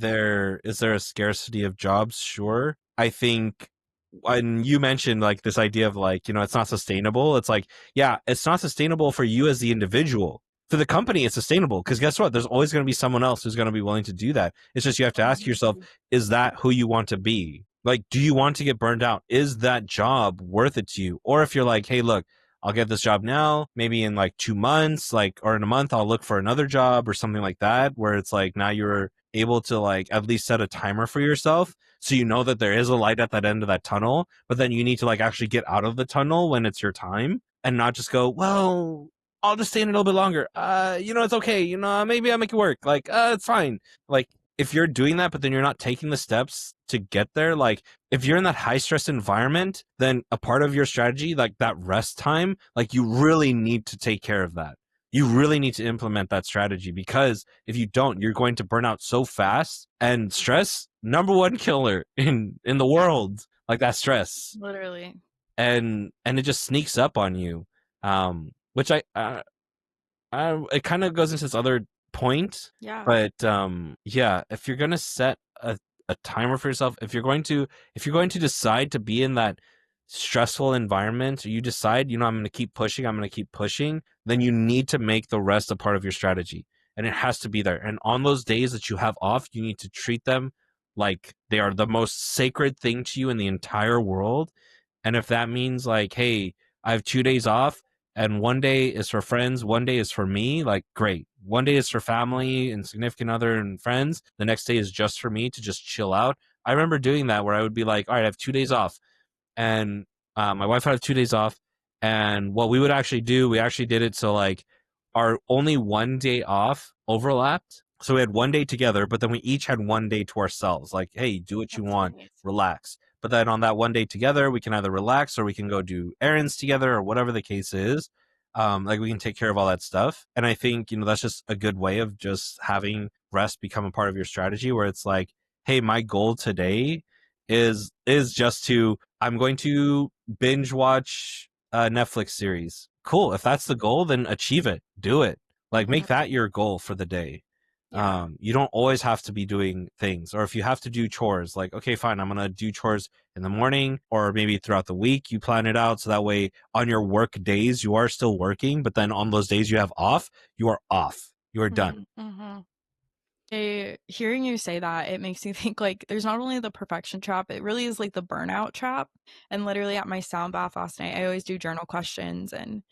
there a scarcity of jobs? Sure. I think when you mentioned like this idea of like, it's not sustainable, it's like, yeah, it's not sustainable for you as the individual. For the company it's sustainable because guess what, there's always going to be someone else who's going to be willing to do that. It's just you have to ask yourself, Mhm. is that who you want to be? Like, do you want to get burned out? Is that job worth it to you? Or if you're like, hey, look, I'll get this job now, maybe in like 2 months, like, or in a month, I'll look for another job or something like that, where it's like now you're able to like at least set a timer for yourself. So you know that there is a light at that end of that tunnel, but then you need to like actually get out of the tunnel when it's your time and not just go, well, I'll just stay in a little bit longer. It's okay. Maybe I'll make it work. Like, it's fine. Like, if you're doing that, but then you're not taking the steps to get there, like, if you're in that high stress environment, then a part of your strategy, like that rest time, like you really need to take care of that. You really need to implement that strategy because if you don't, you're going to burn out so fast. And stress, number one killer in the world, like that stress, Literally. and it just sneaks up on you. Which it kind of goes into this other point, Yeah. but yeah, if you're gonna set a timer for yourself, if you're going to decide to be in that stressful environment, or you decide, I'm gonna keep pushing, then you need to make the rest a part of your strategy, and it has to be there. And on those days that you have off, you need to treat them like they are the most sacred thing to you in the entire world. And if that means like, hey, I have 2 days off, and one day is for friends, one day is for me, like great. One day is for family and significant other and friends. The next day is just for me to just chill out. I remember doing that where I would be like, all right, I have 2 days off. And my wife had 2 days off. And what we would actually do, we actually did it so like our only one day off overlapped. So we had one day together, but then we each had one day to ourselves. Like, hey, do what you That's want, nice. relax. But then on that one day together, we can either relax or we can go do errands together or whatever the case is. Like we can take care of all that stuff. And I think, that's just a good way of just having rest become a part of your strategy where it's like, hey, my goal today is just to, I'm going to binge watch a Netflix series. Cool. If that's the goal, then achieve it. Do it. Like make Mhm. that your goal for the day. Yeah. You don't always have to be doing things, or if you have to do chores, like, okay, fine, I'm gonna do chores in the morning, or maybe throughout the week. You plan it out so that way on your work days you are still working, but then on those days you have off, you are off. You are done. Mhm. Hearing you say that, it makes me think like there's not only the perfection trap, it really is like the burnout trap. And literally at my sound bath last night, I always do journal questions, and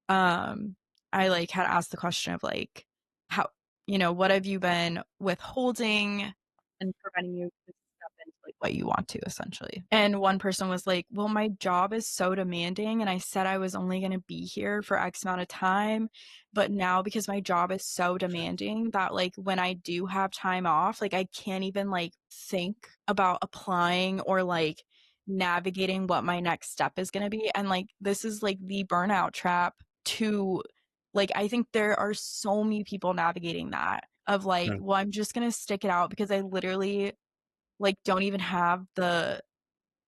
um I like had asked the question of like how, what have you been withholding and preventing you to step into like what you want to essentially. And one person was like, "Well, my job is so demanding and I said I was only going to be here for X amount of time, but now because my job is so demanding that like when I do have time off, like I can't even like think about applying or like navigating what my next step is going to be." And like this is like the burnout trap to like I think there are so many people navigating that of like, Mm. well, I'm just going to stick it out because I literally like don't even have the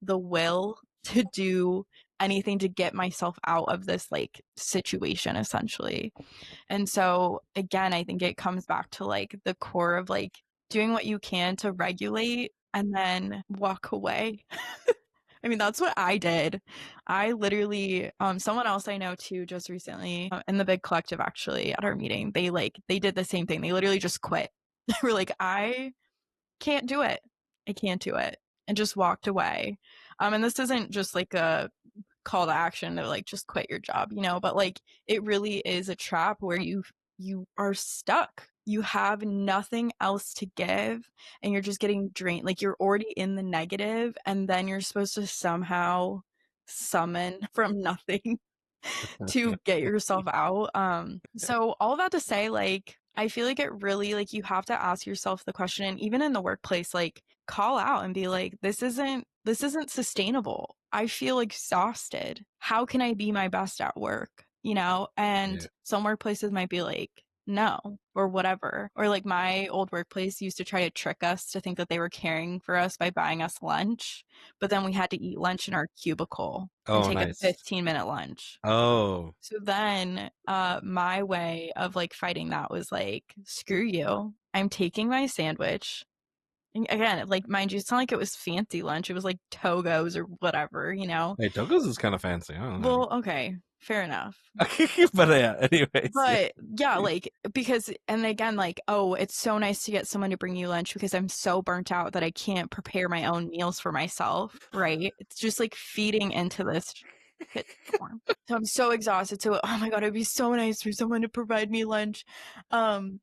will to do anything to get myself out of this like situation essentially. And so again, I think it comes back to like the core of like doing what you can to regulate and then walk away. I mean, that's what I did. I literally, someone else I know too, just recently in the big collective, actually, at our meeting, they did the same thing. They literally just quit. They were like, I can't do it. I can't do it. And just walked away. And this isn't just like a call to action to like just quit your job, but like it really is a trap where you are stuck. You have nothing else to give and you're just getting drained. Like you're already in the negative and then you're supposed to somehow summon from nothing to get yourself out. So all that to say, like, I feel like it really, like, you have to ask yourself the question, and even in the workplace, like, call out and be like, this isn't sustainable. I feel exhausted. How can I be my best at work? Yeah. And some workplaces might be like, no or whatever. Or like my old workplace used to try to trick us to think that they were caring for us by buying us lunch, but then we had to eat lunch in our cubicle and Oh, take a nice. 15-minute lunch. Oh, So then my way of like fighting that was like, screw you. I'm taking my sandwich. And again, like mind you, it's not like it was fancy lunch. It was like Togo's or whatever, you know? hey, Togo's is kind of fancy. I don't know. Well, okay, fair enough. But yeah, anyways, yeah. But yeah, like because and again, like, oh, it's so nice to get someone to bring you lunch because I'm so burnt out that I can't prepare my own meals for myself, right? It's just like feeding into this shit form. So I'm so exhausted. So oh my God, it'd be so nice for someone to provide me lunch. Um,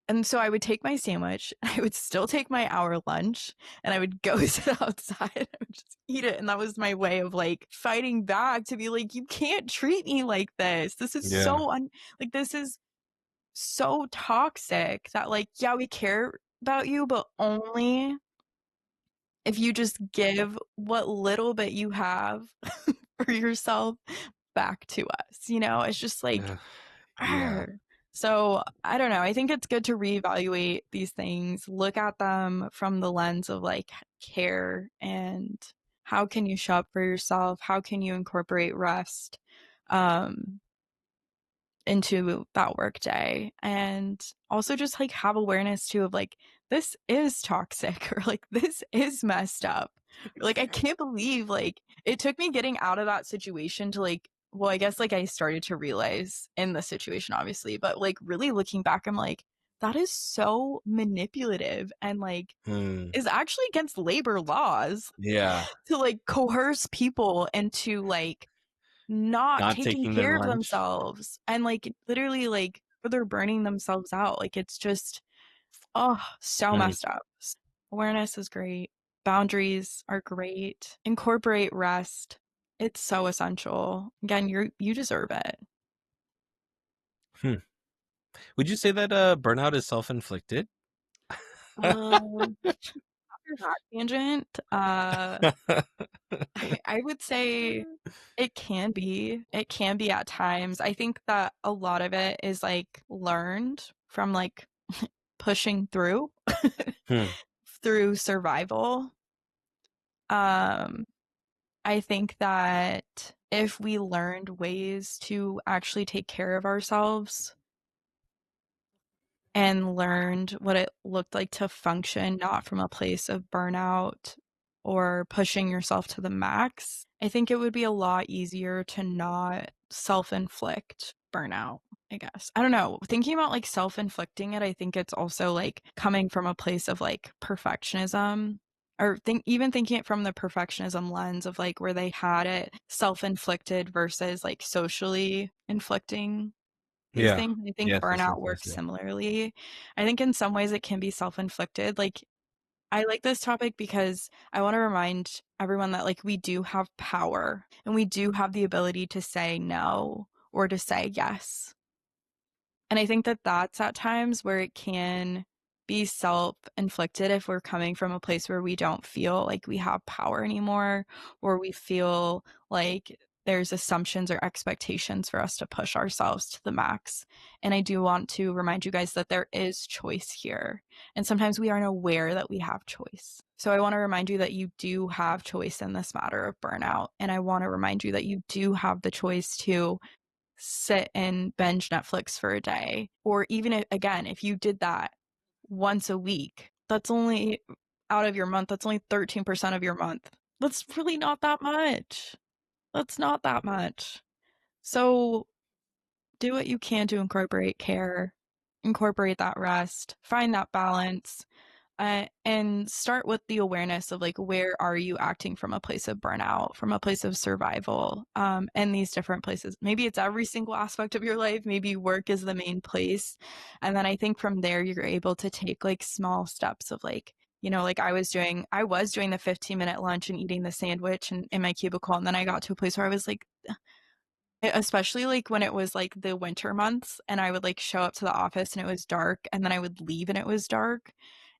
and so I would take my sandwich, I would still take my hour lunch, and I would go sit outside. I would just eat it. And that was my way of like fighting back to be like, you can't treat me like this. This is Yeah. so like this is so toxic that like, yeah, we care about you, but only if you just give what little bit you have for yourself back to us. You know, it's just like Yeah. Yeah. arr. So I don't know. I think it's good to reevaluate these things, look at them from the lens of like care and how can you show up for yourself? How can you incorporate rest um, into that work day? And also just like have awareness too of like, this is toxic or like, this is messed up. Or, like, I can't believe like it took me getting out of that situation to like, well, I guess like I started to realize in the situation, obviously, but like really looking back, I'm like, that is so manipulative and like Hmm. is actually against labor laws Yeah. to like coerce people into like not Not taking taking their care of lunch. themselves and like literally like they're burning themselves out. Like it's just oh, so Right. messed up. Awareness is great. Boundaries are great. Incorporate rest. It's so essential. Again, you deserve it. Hmm. Would you say that burnout is self-inflicted? After that tangent, I would say it can be. It can be at times. I think that a lot of it is like learned from like pushing through Hmm. through survival. Um, I think that if we learned ways to actually take care of ourselves and learned what it looked like to function not from a place of burnout or pushing yourself to the max, I think it would be a lot easier to not self-inflict burnout, I guess. I don't know. Thinking about like self-inflicting it, I think it's also like coming from a place of like perfectionism or even thinking it from the perfectionism lens of like where they had it self-inflicted versus like socially inflicting these Yeah. things. I think Yes, yes, yes, burnout yes, works yes. similarly. I think in some ways it can be self-inflicted. Like I like this topic because I want to remind everyone that like we do have power and we do have the ability to say no or to say yes. And I think that that's at times where it can be self-inflicted if we're coming from a place where we don't feel like we have power anymore, or we feel like there's assumptions or expectations for us to push ourselves to the max. And I do want to remind you guys that there is choice here. And sometimes we aren't aware that we have choice. So I want to remind you that you do have choice in this matter of burnout. And I want to remind you that you do have the choice to sit and binge Netflix for a day. Or even if, again, if you did that once a week, that's only out of your month, that's only 13% of your month. That's really not that much. That's not that much. So do what you can to incorporate care, incorporate that rest, find that balance, and start with the awareness of like where are you acting from a place of burnout, from a place of survival, and these different places. Maybe it's every single aspect of your life. Maybe work is the main place, and then I think from there you're able to take like small steps of like like I was doing the 15-minute lunch and eating the sandwich and in my cubicle, and then I got to a place where I was like especially like when it was like the winter months and I would like show up to the office and it was dark and then I would leave and it was dark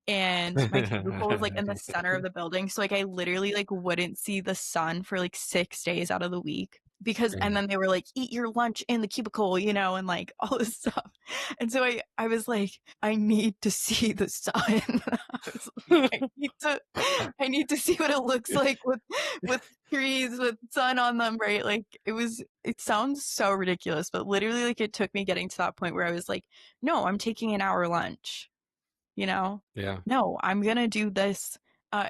and my cubicle was like in the center of the building, so like I literally like wouldn't see the sun for like 6 days out of the week. because and Yeah. then they were like, "Eat your lunch in the cubicle," and, like, all this stuff. And so I was like, "I need to see the sun." I was like, I need to see what it looks like with trees with sun on them, right? Like, it sounds so ridiculous, but literally, like, it took me getting to that point where I was like, "No, I'm taking an hour lunch." You know? Yeah. No, I'm gonna do this,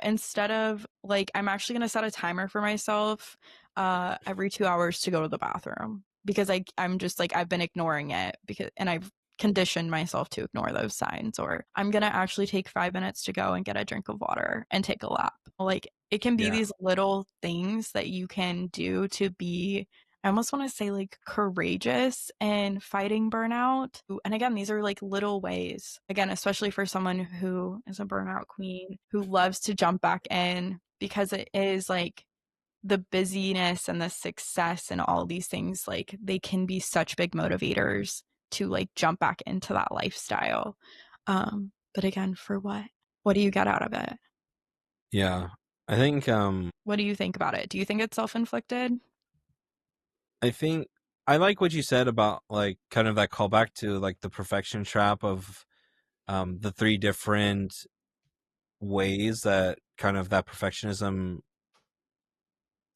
instead of like, I'm actually gonna set a timer for myself, every 2 hours to go to the bathroom because I'm just like, I've been ignoring it and I've conditioned myself to ignore those signs, or I'm gonna actually take 5 minutes to go and get a drink of water and take a lap. Like, it can be Yeah. these little things that you can do to be I almost want to say like courageous in fighting burnout. And again, these are like little ways, again, especially for someone who is a burnout queen who loves to jump back in because it is like the busyness and the success and all these things, like they can be such big motivators to like jump back into that lifestyle. But again, for what? What do you get out of it? Yeah. I think What do you think about it? Do you think it's self inflicted? I think I like what you said about like kind of that callback to like the perfection trap of the three different ways that kind of that perfectionism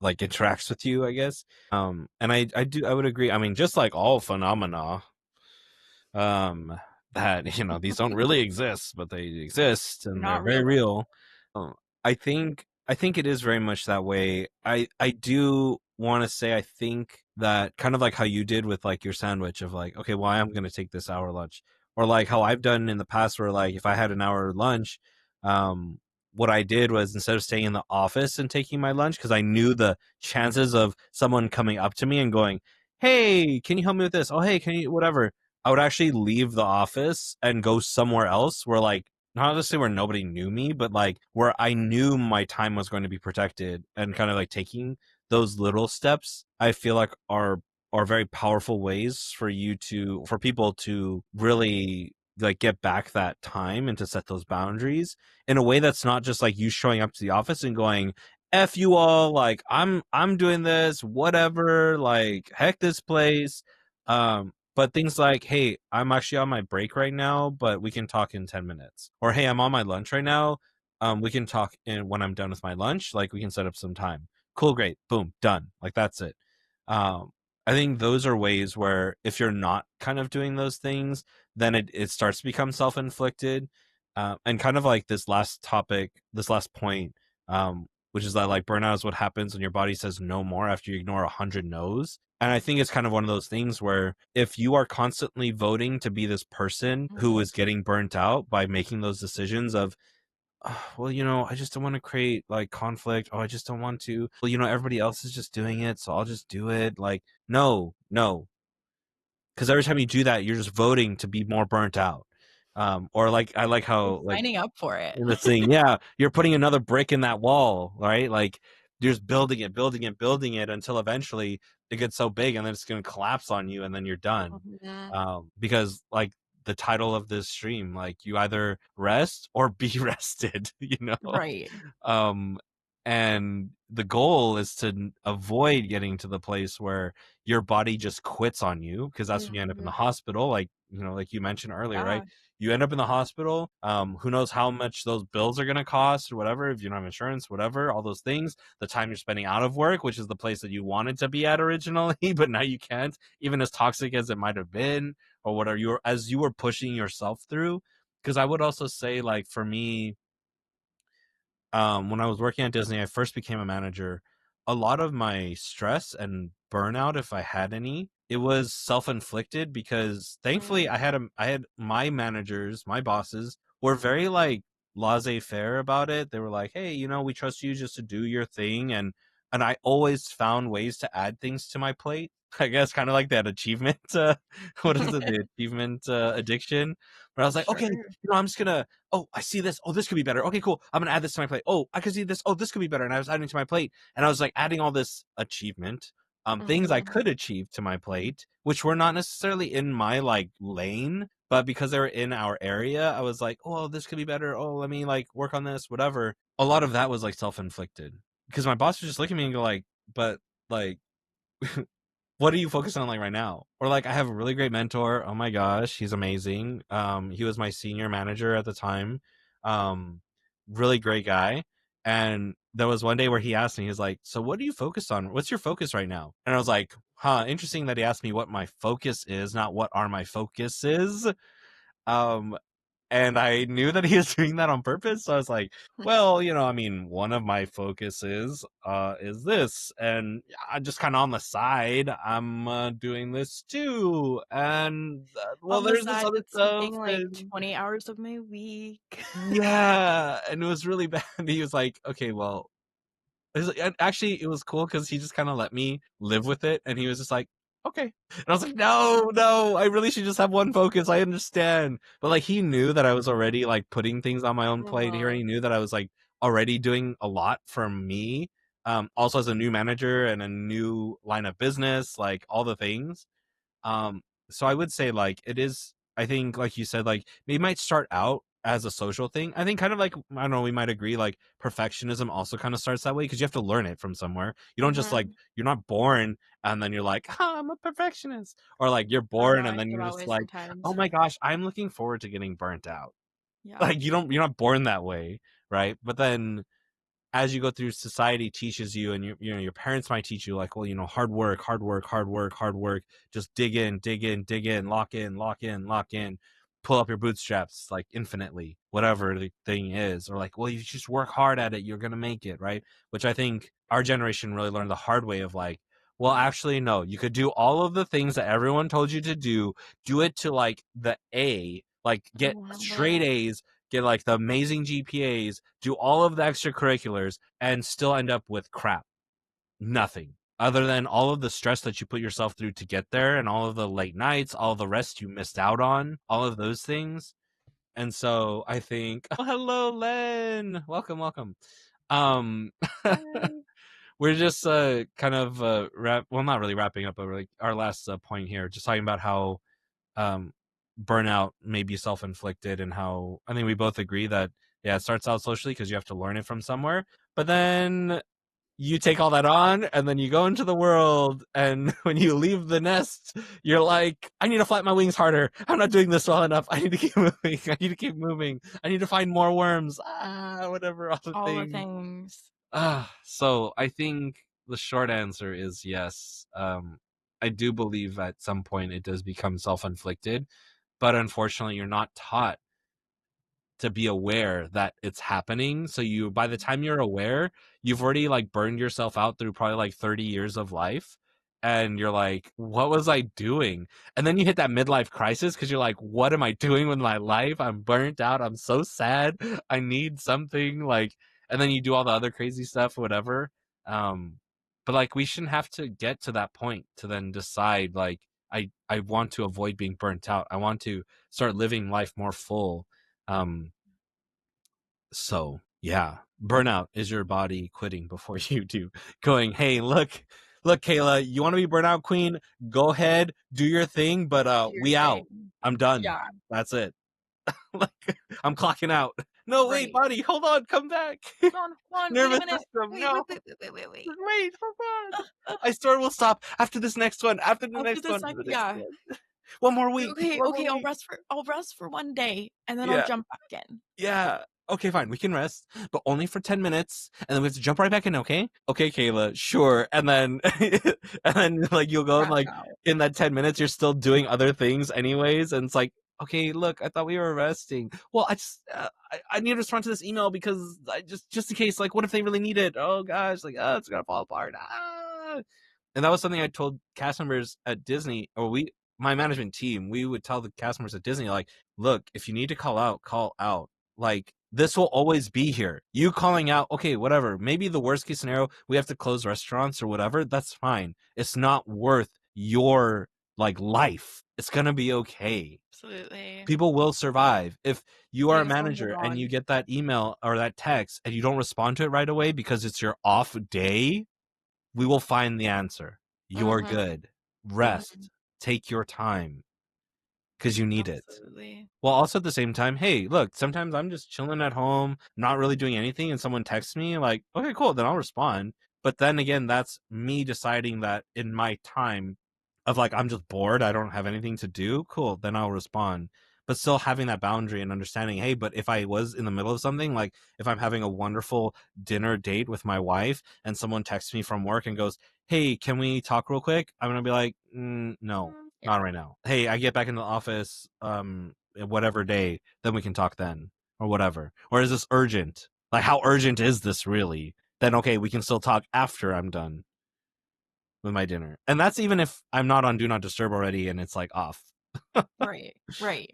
like interacts with you, I guess. And I would agree. I mean, just like all phenomena, um, that these don't really exist, but they exist and they're Not very really. real. Um, I think it is very much that way. I do want to say I think that kind of like how you did with like your sandwich of like, okay, well, I am going to take this hour lunch, or like how I've done in the past where like if I had an hour lunch, um, what I did was instead of staying in the office and taking my lunch because I knew the chances of someone coming up to me and going, "Hey, can you help me with this? Oh, hey, can you whatever." I would actually leave the office and go somewhere else where like not necessarily where nobody knew me, but like where I knew my time was going to be protected and kind of like taking those little steps, I feel like are very powerful ways for people to really like get back that time and to set those boundaries in a way that's not just like you showing up to the office and going F you all, like I'm doing this, whatever, like heck this place. But things like, hey, I'm actually on my break right now, but we can talk in 10 minutes. Or hey, I'm on my lunch right now. We can talk when I'm done with my lunch. Like we can set up some time. Cool, great, boom, done. Like that's it. Um, I think those are ways where if you're not kind of doing those things, then it starts to become self-inflicted. And kind of like this last topic, this last point, which is that like burnout is what happens when your body says no more after you ignore 100 no's. And I think it's kind of one of those things where if you are constantly voting to be this person who Mhm. is getting burnt out by making those decisions of, "Oh, well, I just don't want to create like conflict. Oh, I just don't want to. Well, everybody else is just doing it, so I'll just do it." Like, no, no, because every time you do that, you're just voting to be more burnt out. Or like I like You're how like signing up for it. in the thing, yeah, you're putting another brick in that wall, right? Like you're just building it, building it, building it until eventually it gets so big and then it's going to collapse on you and then you're done. Mhm. Because like the title of this stream, like you either rest or be rested, Right. um, and the goal is to avoid getting to the place where your body just quits on you, because that's when you end up in the Mhm. hospital, like like you mentioned earlier, right? Yeah. You end up in the hospital. Who knows how much those bills are going to cost or whatever, if you don't have insurance, whatever, all those things, the time you're spending out of work, which is the place that you wanted to be at originally, but now you can't, even as toxic as it might have been, or what are you as you were pushing yourself through. Because I would also say, like, for me, when I was working at Disney, I first became a manager. A lot of my stress and burnout, if I had any, it was self-inflicted because thankfully Mm. I had my managers, my bosses were very like laissez-faire about it. They were like, "Hey, we trust you just to do your thing," and I always found ways to add things to my plate. I guess kind of like that achievement. What is it? The achievement addiction. Where I was like, okay, Sure. I'm just gonna, oh, I see this. Oh, this could be better. Okay, cool. I'm gonna add this to my plate. Oh, I could see this. Oh, this could be better. And I was adding to my plate, and I was like adding all this achievement, things I Mhm. could achieve to my plate, which were not necessarily in my like lane, but because they were in our area, I was like, oh, this could be better. Oh, let me like work on this, whatever. A lot of that was like self inflicted because my boss would just look at me and go like, but like what are you focused on like right now? Or like I have a really great mentor. Oh my gosh, he's amazing. He was my senior manager at the time. Um, really great guy. And there was one day where he asked me, he's like, "So what do you focus on? What's your focus right now?" And I was like, "Huh, interesting that he asked me what my focus is, not what are my focuses." Um, and I knew that he was doing that on purpose. So I was like, well, I mean, one of my focuses is this, and I just kind of on the side, I'm doing this too, and well, On the there's this side, other that's stuff, taking like and 20 hours of my week. yeah, and it was really bad. He was like, okay, well, and actually, it was cool because he just kind of let me live with it, and he was just like, "Okay," and I was like, "No, no, I really should just have one focus. I understand." But like, he knew that I was already like putting things on my own plate. He Aw. already knew that I was like already doing a lot for me. Also as a new manager and a new line of business, like all the things. Um, so I would say like it is. I think like you said, like it might start out as a social thing. I think kind of like I don't know. We might agree like perfectionism also kind of starts that way because you have to learn it from somewhere. You don't just like Mhm. you're not born and then you're like, I'm a perfectionist, or like you're I don't know, born and I then feel you're that just way like, oh sometimes. my gosh, I'm looking forward to getting burnt out. Yeah. Like you're not born that way, right? But then as you go through, society teaches you, and your parents might teach you like, well, hard work, hard work, hard work, hard work, just dig in, dig in, dig in, lock in, lock in, lock in, pull up your bootstraps like infinitely, whatever the thing is. Or like, well, you just work hard at it, you're gonna make it, right? Which I think our generation really learned the hard way of like, well, actually no, you could do all of the things that everyone told you to do it to like the A, like get straight Mhm. A's, get like the amazing GPAs, do all of the extracurriculars, and still end up with crap. Nothing. Other than all of the stress that you put yourself through to get there, and all of the late nights, all the rest you missed out on, all of those things. And so I think, oh, hello, Len. Welcome, welcome. Um, Hi. we're just kind of well, not really wrapping up, but like our last point here, just talking about how um, burnout may be self-inflicted, and how I think we both agree that yeah, it starts out socially because you have to learn it from somewhere, but then you take all that on and then you go into the world, and when you leave the nest, you're like, I need to flap my wings harder. I'm not doing this well enough. I need to keep moving. I need to keep moving. I need to find more worms. Whatever, all the All the things. things. So I think the short answer is yes. I do believe at some point it does become self-inflicted, but unfortunately you're not taught to be aware that it's happening. So you, by the time you're aware, you've already like burned yourself out through probably like 30 years of life. And you're like, what was I doing? And then you hit that midlife crisis because you're like, what am I doing with my life? I'm burnt out. I'm so sad. I need something like, and then you do all the other crazy stuff, whatever. Um, but like we shouldn't have to get to that point to then decide like, I want to avoid being burnt out. I want to start living life more full. um so yeah, burnout is your body quitting before you do, going, hey, look, Kayla, you want to be burnout queen? Go ahead, do your thing, but Do your we out. thing. I'm done. Yeah, That's it. Like, I'm clocking out. No, wait, right. body, hold on, come back. Hold on, wait a Nervous minute. system, Wait, no, wait, wait, wait, wait, wait, wait. wait, hold on. I swear we'll stop after this next one, after the After next the one, after second, the next yeah. one. One more week, Okay, one more okay, week. I'll rest for one day, and then I'll Yeah. jump back in. Yeah. Okay, fine. We can rest, but only for 10 minutes. And then we have to jump right back in, okay? Okay, Kayla, sure. And then, and then, like, you'll go and, Crash like, out. in that 10 minutes, you're still doing other things anyways. And it's like, okay, look, I thought we were resting. Well, I need to respond to this email because just in case, like, what if they really need it? Oh, gosh, like, it's gonna fall apart. And that was something I told cast members at Disney, or my management team, we would tell the cast members at Disney, like, look, if you need to call out, call out. Like, this will always be here. You calling out, okay, whatever. Maybe the worst case scenario, we have to close restaurants or whatever. That's fine. It's not worth your like life. It's gonna be okay. Absolutely. People will survive. If you are a Things will move manager and you on. get that email or that text and you don't respond to it right away because it's your off day, we will find the answer. You're Mhm, good. mhm. Rest. Take your time because you need it. Absolutely. Well, also at the same time, hey, look, sometimes I'm just chilling at home, not really doing anything, and someone texts me like, okay, cool, then I'll respond. But then again, that's me deciding that in my time of like, I'm just bored, I don't have anything to do, cool, then I'll respond. But still having that boundary and understanding, hey, but if I was in the middle of something, like if I'm having a wonderful dinner date with my wife and someone texts me from work and goes, hey, can we talk real quick? I'm gonna be like, no, Yeah, not right now. Hey, I get back in the office, whatever day, then we can talk then, or whatever. Or is this urgent? Like, how urgent is this really? Then okay, we can still talk after I'm done with my dinner. And that's even if I'm not on do not disturb already and it's like off. right, right.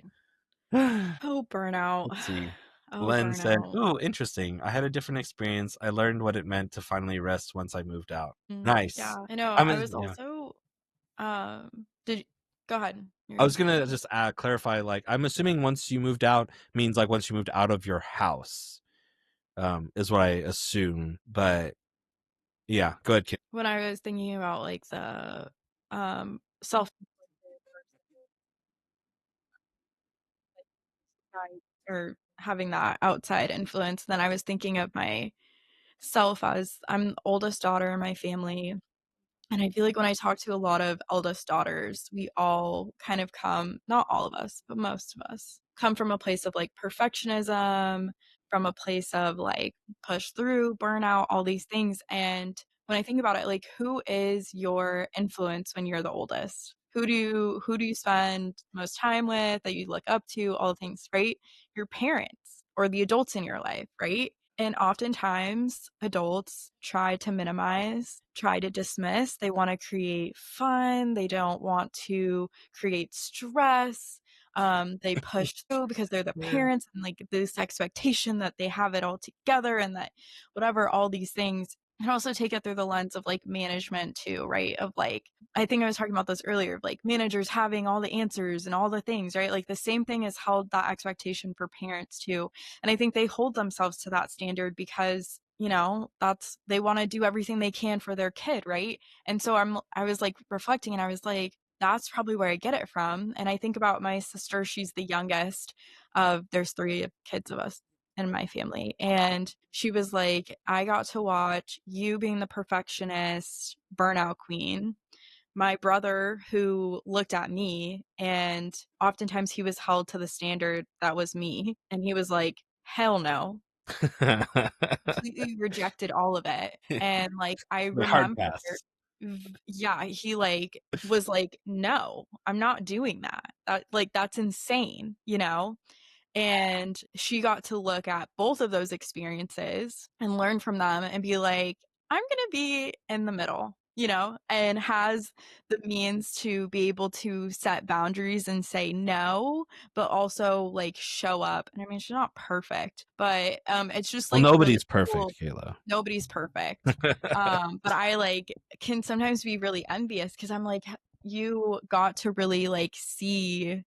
Let's Oh, burnout. see. Oh, Len said, burnout. ooh, interesting. I had a different experience. I learned what it meant to finally rest once I moved out. Nice. Yeah, I know. I'm I was yeah. also did you go ahead. You're I gonna was say gonna something. just clarify. Like, I'm assuming once you moved out means like once you moved out of your house, is what I assume. But yeah, go ahead, Kim. When I was thinking about like the self or having that outside influence, then I was thinking of myself as I'm the oldest daughter in my family. And I feel like when I talk to a lot of eldest daughters, we all kind of come, not all of us, but most of us come from a place of like perfectionism, from a place of like push through, burnout, all these things. And when I think about it, like who is your influence when you're the oldest? Who do you spend most time with that you look up to, all the things, right? Your parents or the adults in your life, right? And oftentimes, adults try to minimize, try to dismiss. They want to create fun. They don't want to create stress. They push through because they're the Yeah. parents and like this expectation that they have it all together and that whatever, all these things. And also take it through the lens of like management too, right? Of like, I think I was talking about this earlier, of like managers having all the answers and all the things, right? Like the same thing is held that expectation for parents too, and I think they hold themselves to that standard because, that's they want to do everything they can for their kid, right? And so I was like reflecting and I was like, that's probably where I get it from. And I think about my sister, she's the youngest of there's three kids of us in my family. And she was like, I got to watch you being the perfectionist, burnout queen, my brother who looked at me and oftentimes he was held to the standard that was me and he was like, hell no, completely rejected all of it. And like I The hard remember, pass. yeah, he like was like, no, I'm not doing that. That's insane. And she got to look at both of those experiences and learn from them and be like, I'm going to be in the middle, and has the means to be able to set boundaries and say no, but also like show up. And I mean, she's not perfect, but it's just Well, like really nobody's cool. perfect, Kayla. Nobody's perfect. But I like can sometimes be really envious because I'm like, you got to really like see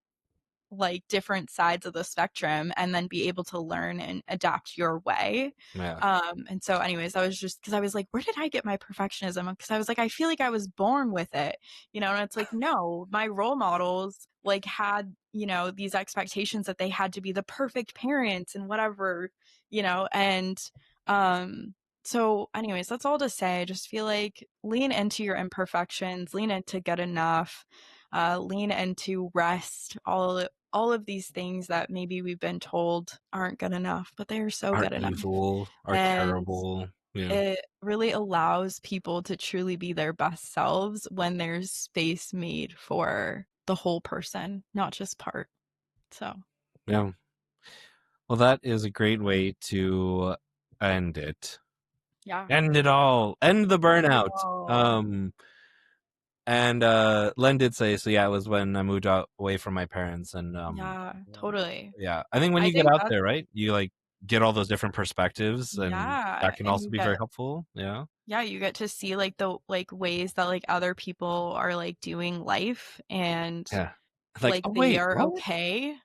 like different sides of the spectrum and then be able to learn and adapt your way. Yeah. And so anyways, I was just because I was like, where did I get my perfectionism? Because I was like, I feel like I was born with it, and it's like, no, my role models like had, these expectations that they had to be the perfect parents and whatever, and so anyways, that's all to say. I just feel like lean into your imperfections, lean into good enough, lean into rest, all of these things that maybe we've been told aren't good enough, but they are so Are good enough. evil, are And terrible. Yeah. it really allows people to truly be their best selves when there's space made for the whole person, not just part. So, Yeah. Well, that is a great way to end it. yeah. End it all. End the End it burnout. all. And Len did say, so yeah, it was when I moved out away from my parents and Yeah, totally. yeah. I think when I you get think out that's there, right? You like get all those different perspectives and yeah, that can and also you be very get helpful. Yeah. yeah, you get to see like the like ways that like other people are like doing life and Yeah. Like, like oh they wait, are what? okay.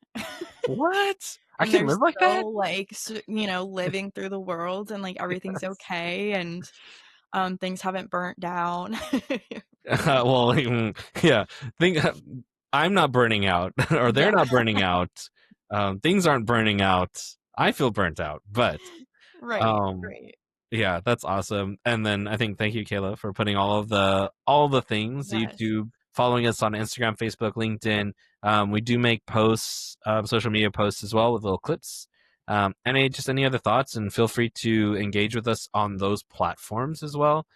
What? I And can they're live like that? still like living through the world and like everything's okay and things haven't burnt down. Well, yeah. Think I'm not burning out, or they're Yeah. not burning out. Things aren't burning out. I feel burnt out, but Right, um, right. Yeah, that's awesome. And then I think thank you, Kayla, for putting all the things, Yes. YouTube, following us on Instagram, Facebook, LinkedIn. We do make posts, social media posts as well with little clips. Any other thoughts, and feel free to engage with us on those platforms as well.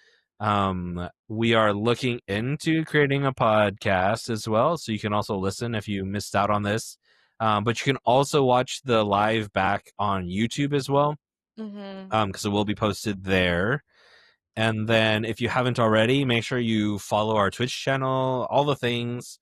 We are looking into creating a podcast as well, so you can also listen if you missed out on this. But you can also watch the live back on YouTube as well, Mhm. because it will be posted there. And then if you haven't already, make sure you follow our Twitch channel, all the things.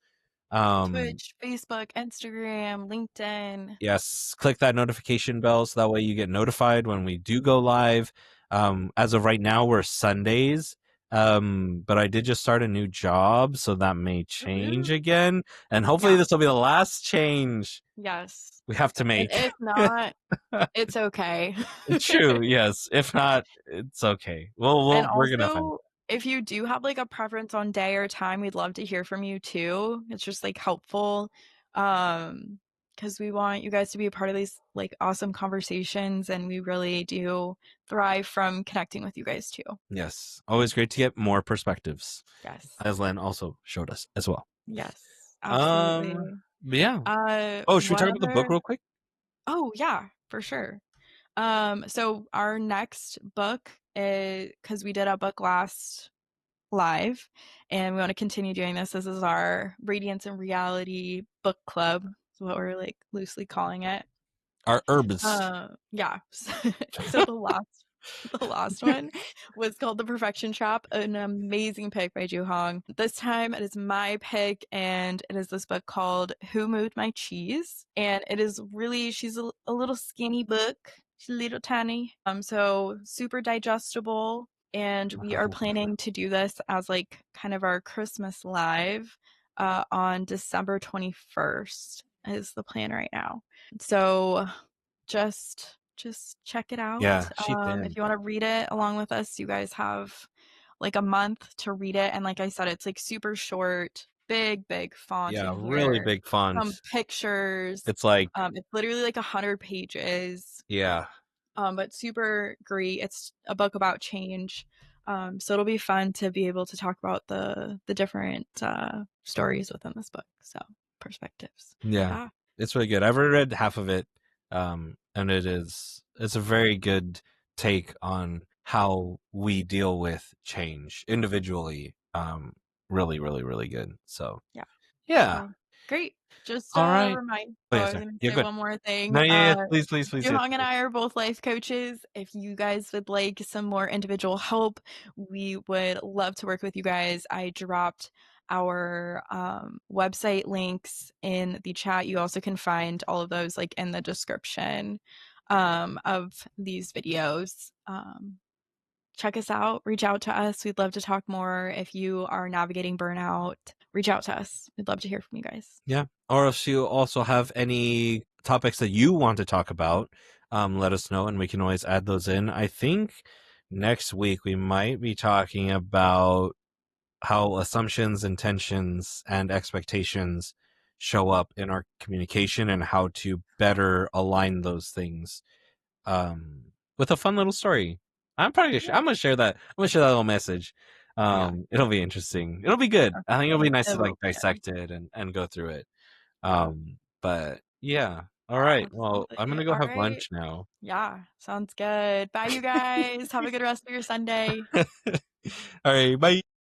Um, Twitch, Facebook, Instagram, LinkedIn. yes, click that notification bell so that way you get notified when we do go live. As of right now, we're Sundays. But I did just start a new job, so that may change Woo. again. And hopefully Yeah. this will be the last change Yes. we have to And make. if not, it's okay. True, yes. If not, it's okay. And We're gonna find. also, if you do have, like, a preference on day or time, we'd love to hear from you too. It's just, like, helpful, because we want you guys to be a part of these, like, awesome conversations, and we really do thrive from connecting with you guys too. Yes, always great to get more perspectives, Yes. as Len also showed us as well. Yes, Um, absolutely. but yeah. Oh, should we One talk about the book other real quick? Oh, yeah, for sure. So our next book is because we did a book last live, and we want to continue doing this. This is our Radiance and Reality book club, is what we're like loosely calling it. Our herbs. Yeah. So the last one was called The Perfection Trap, an amazing pick by Joohong. This time it is my pick, and it is this book called Who Moved My Cheese? And it is really, she's a little skinny book. She's a little tiny. So super digestible. And we are planning to do this as like kind of our Christmas live on December 21st is the plan right now. So just check it out. Yeah, she If did. you want to read it along with us, you guys have like a month to read it. And like I said, it's like super short, big font Yeah, in really here, big font. some pictures. It's like, It's literally like 100 pages, yeah, but super great. It's a book about change. So it'll be fun to be able to talk about the different stories within this book. So perspectives. yeah, Yeah. it's really good. I've read half of it, and it's a very good take on how we deal with change individually. Really, really, really good. So Yeah. yeah. So great. Just All right. Oh oh, yeah, I was sorry. gonna Yeah, say good. one more thing. No, yeah, yeah. Please, please, please. Yes, Joohong and yes. I are both life coaches. If you guys would like some more individual help, we would love to work with you guys. I dropped our website links in the chat. You also can find all of those like in the description of these videos. Check us out, reach out to us. We'd love to talk more. If you are navigating burnout, reach out to us. We'd love to hear from you guys. Yeah. Or if you also have any topics that you want to talk about, let us know and we can always add those in. I think next week we might be talking about how assumptions, intentions, and expectations show up in our communication and how to better align those things, with a fun little story. I'm Yeah. gonna share that. I'm gonna share that little message. Yeah. It'll be interesting. It'll be good. I think it'll be Okay. nice It to like will be good. dissect it and go through it. But yeah. All Yeah, right. Well, I'm absolutely. gonna go All have right. lunch now. Yeah, sounds good. Bye, you guys. Have a good rest of your Sunday. All right. Bye.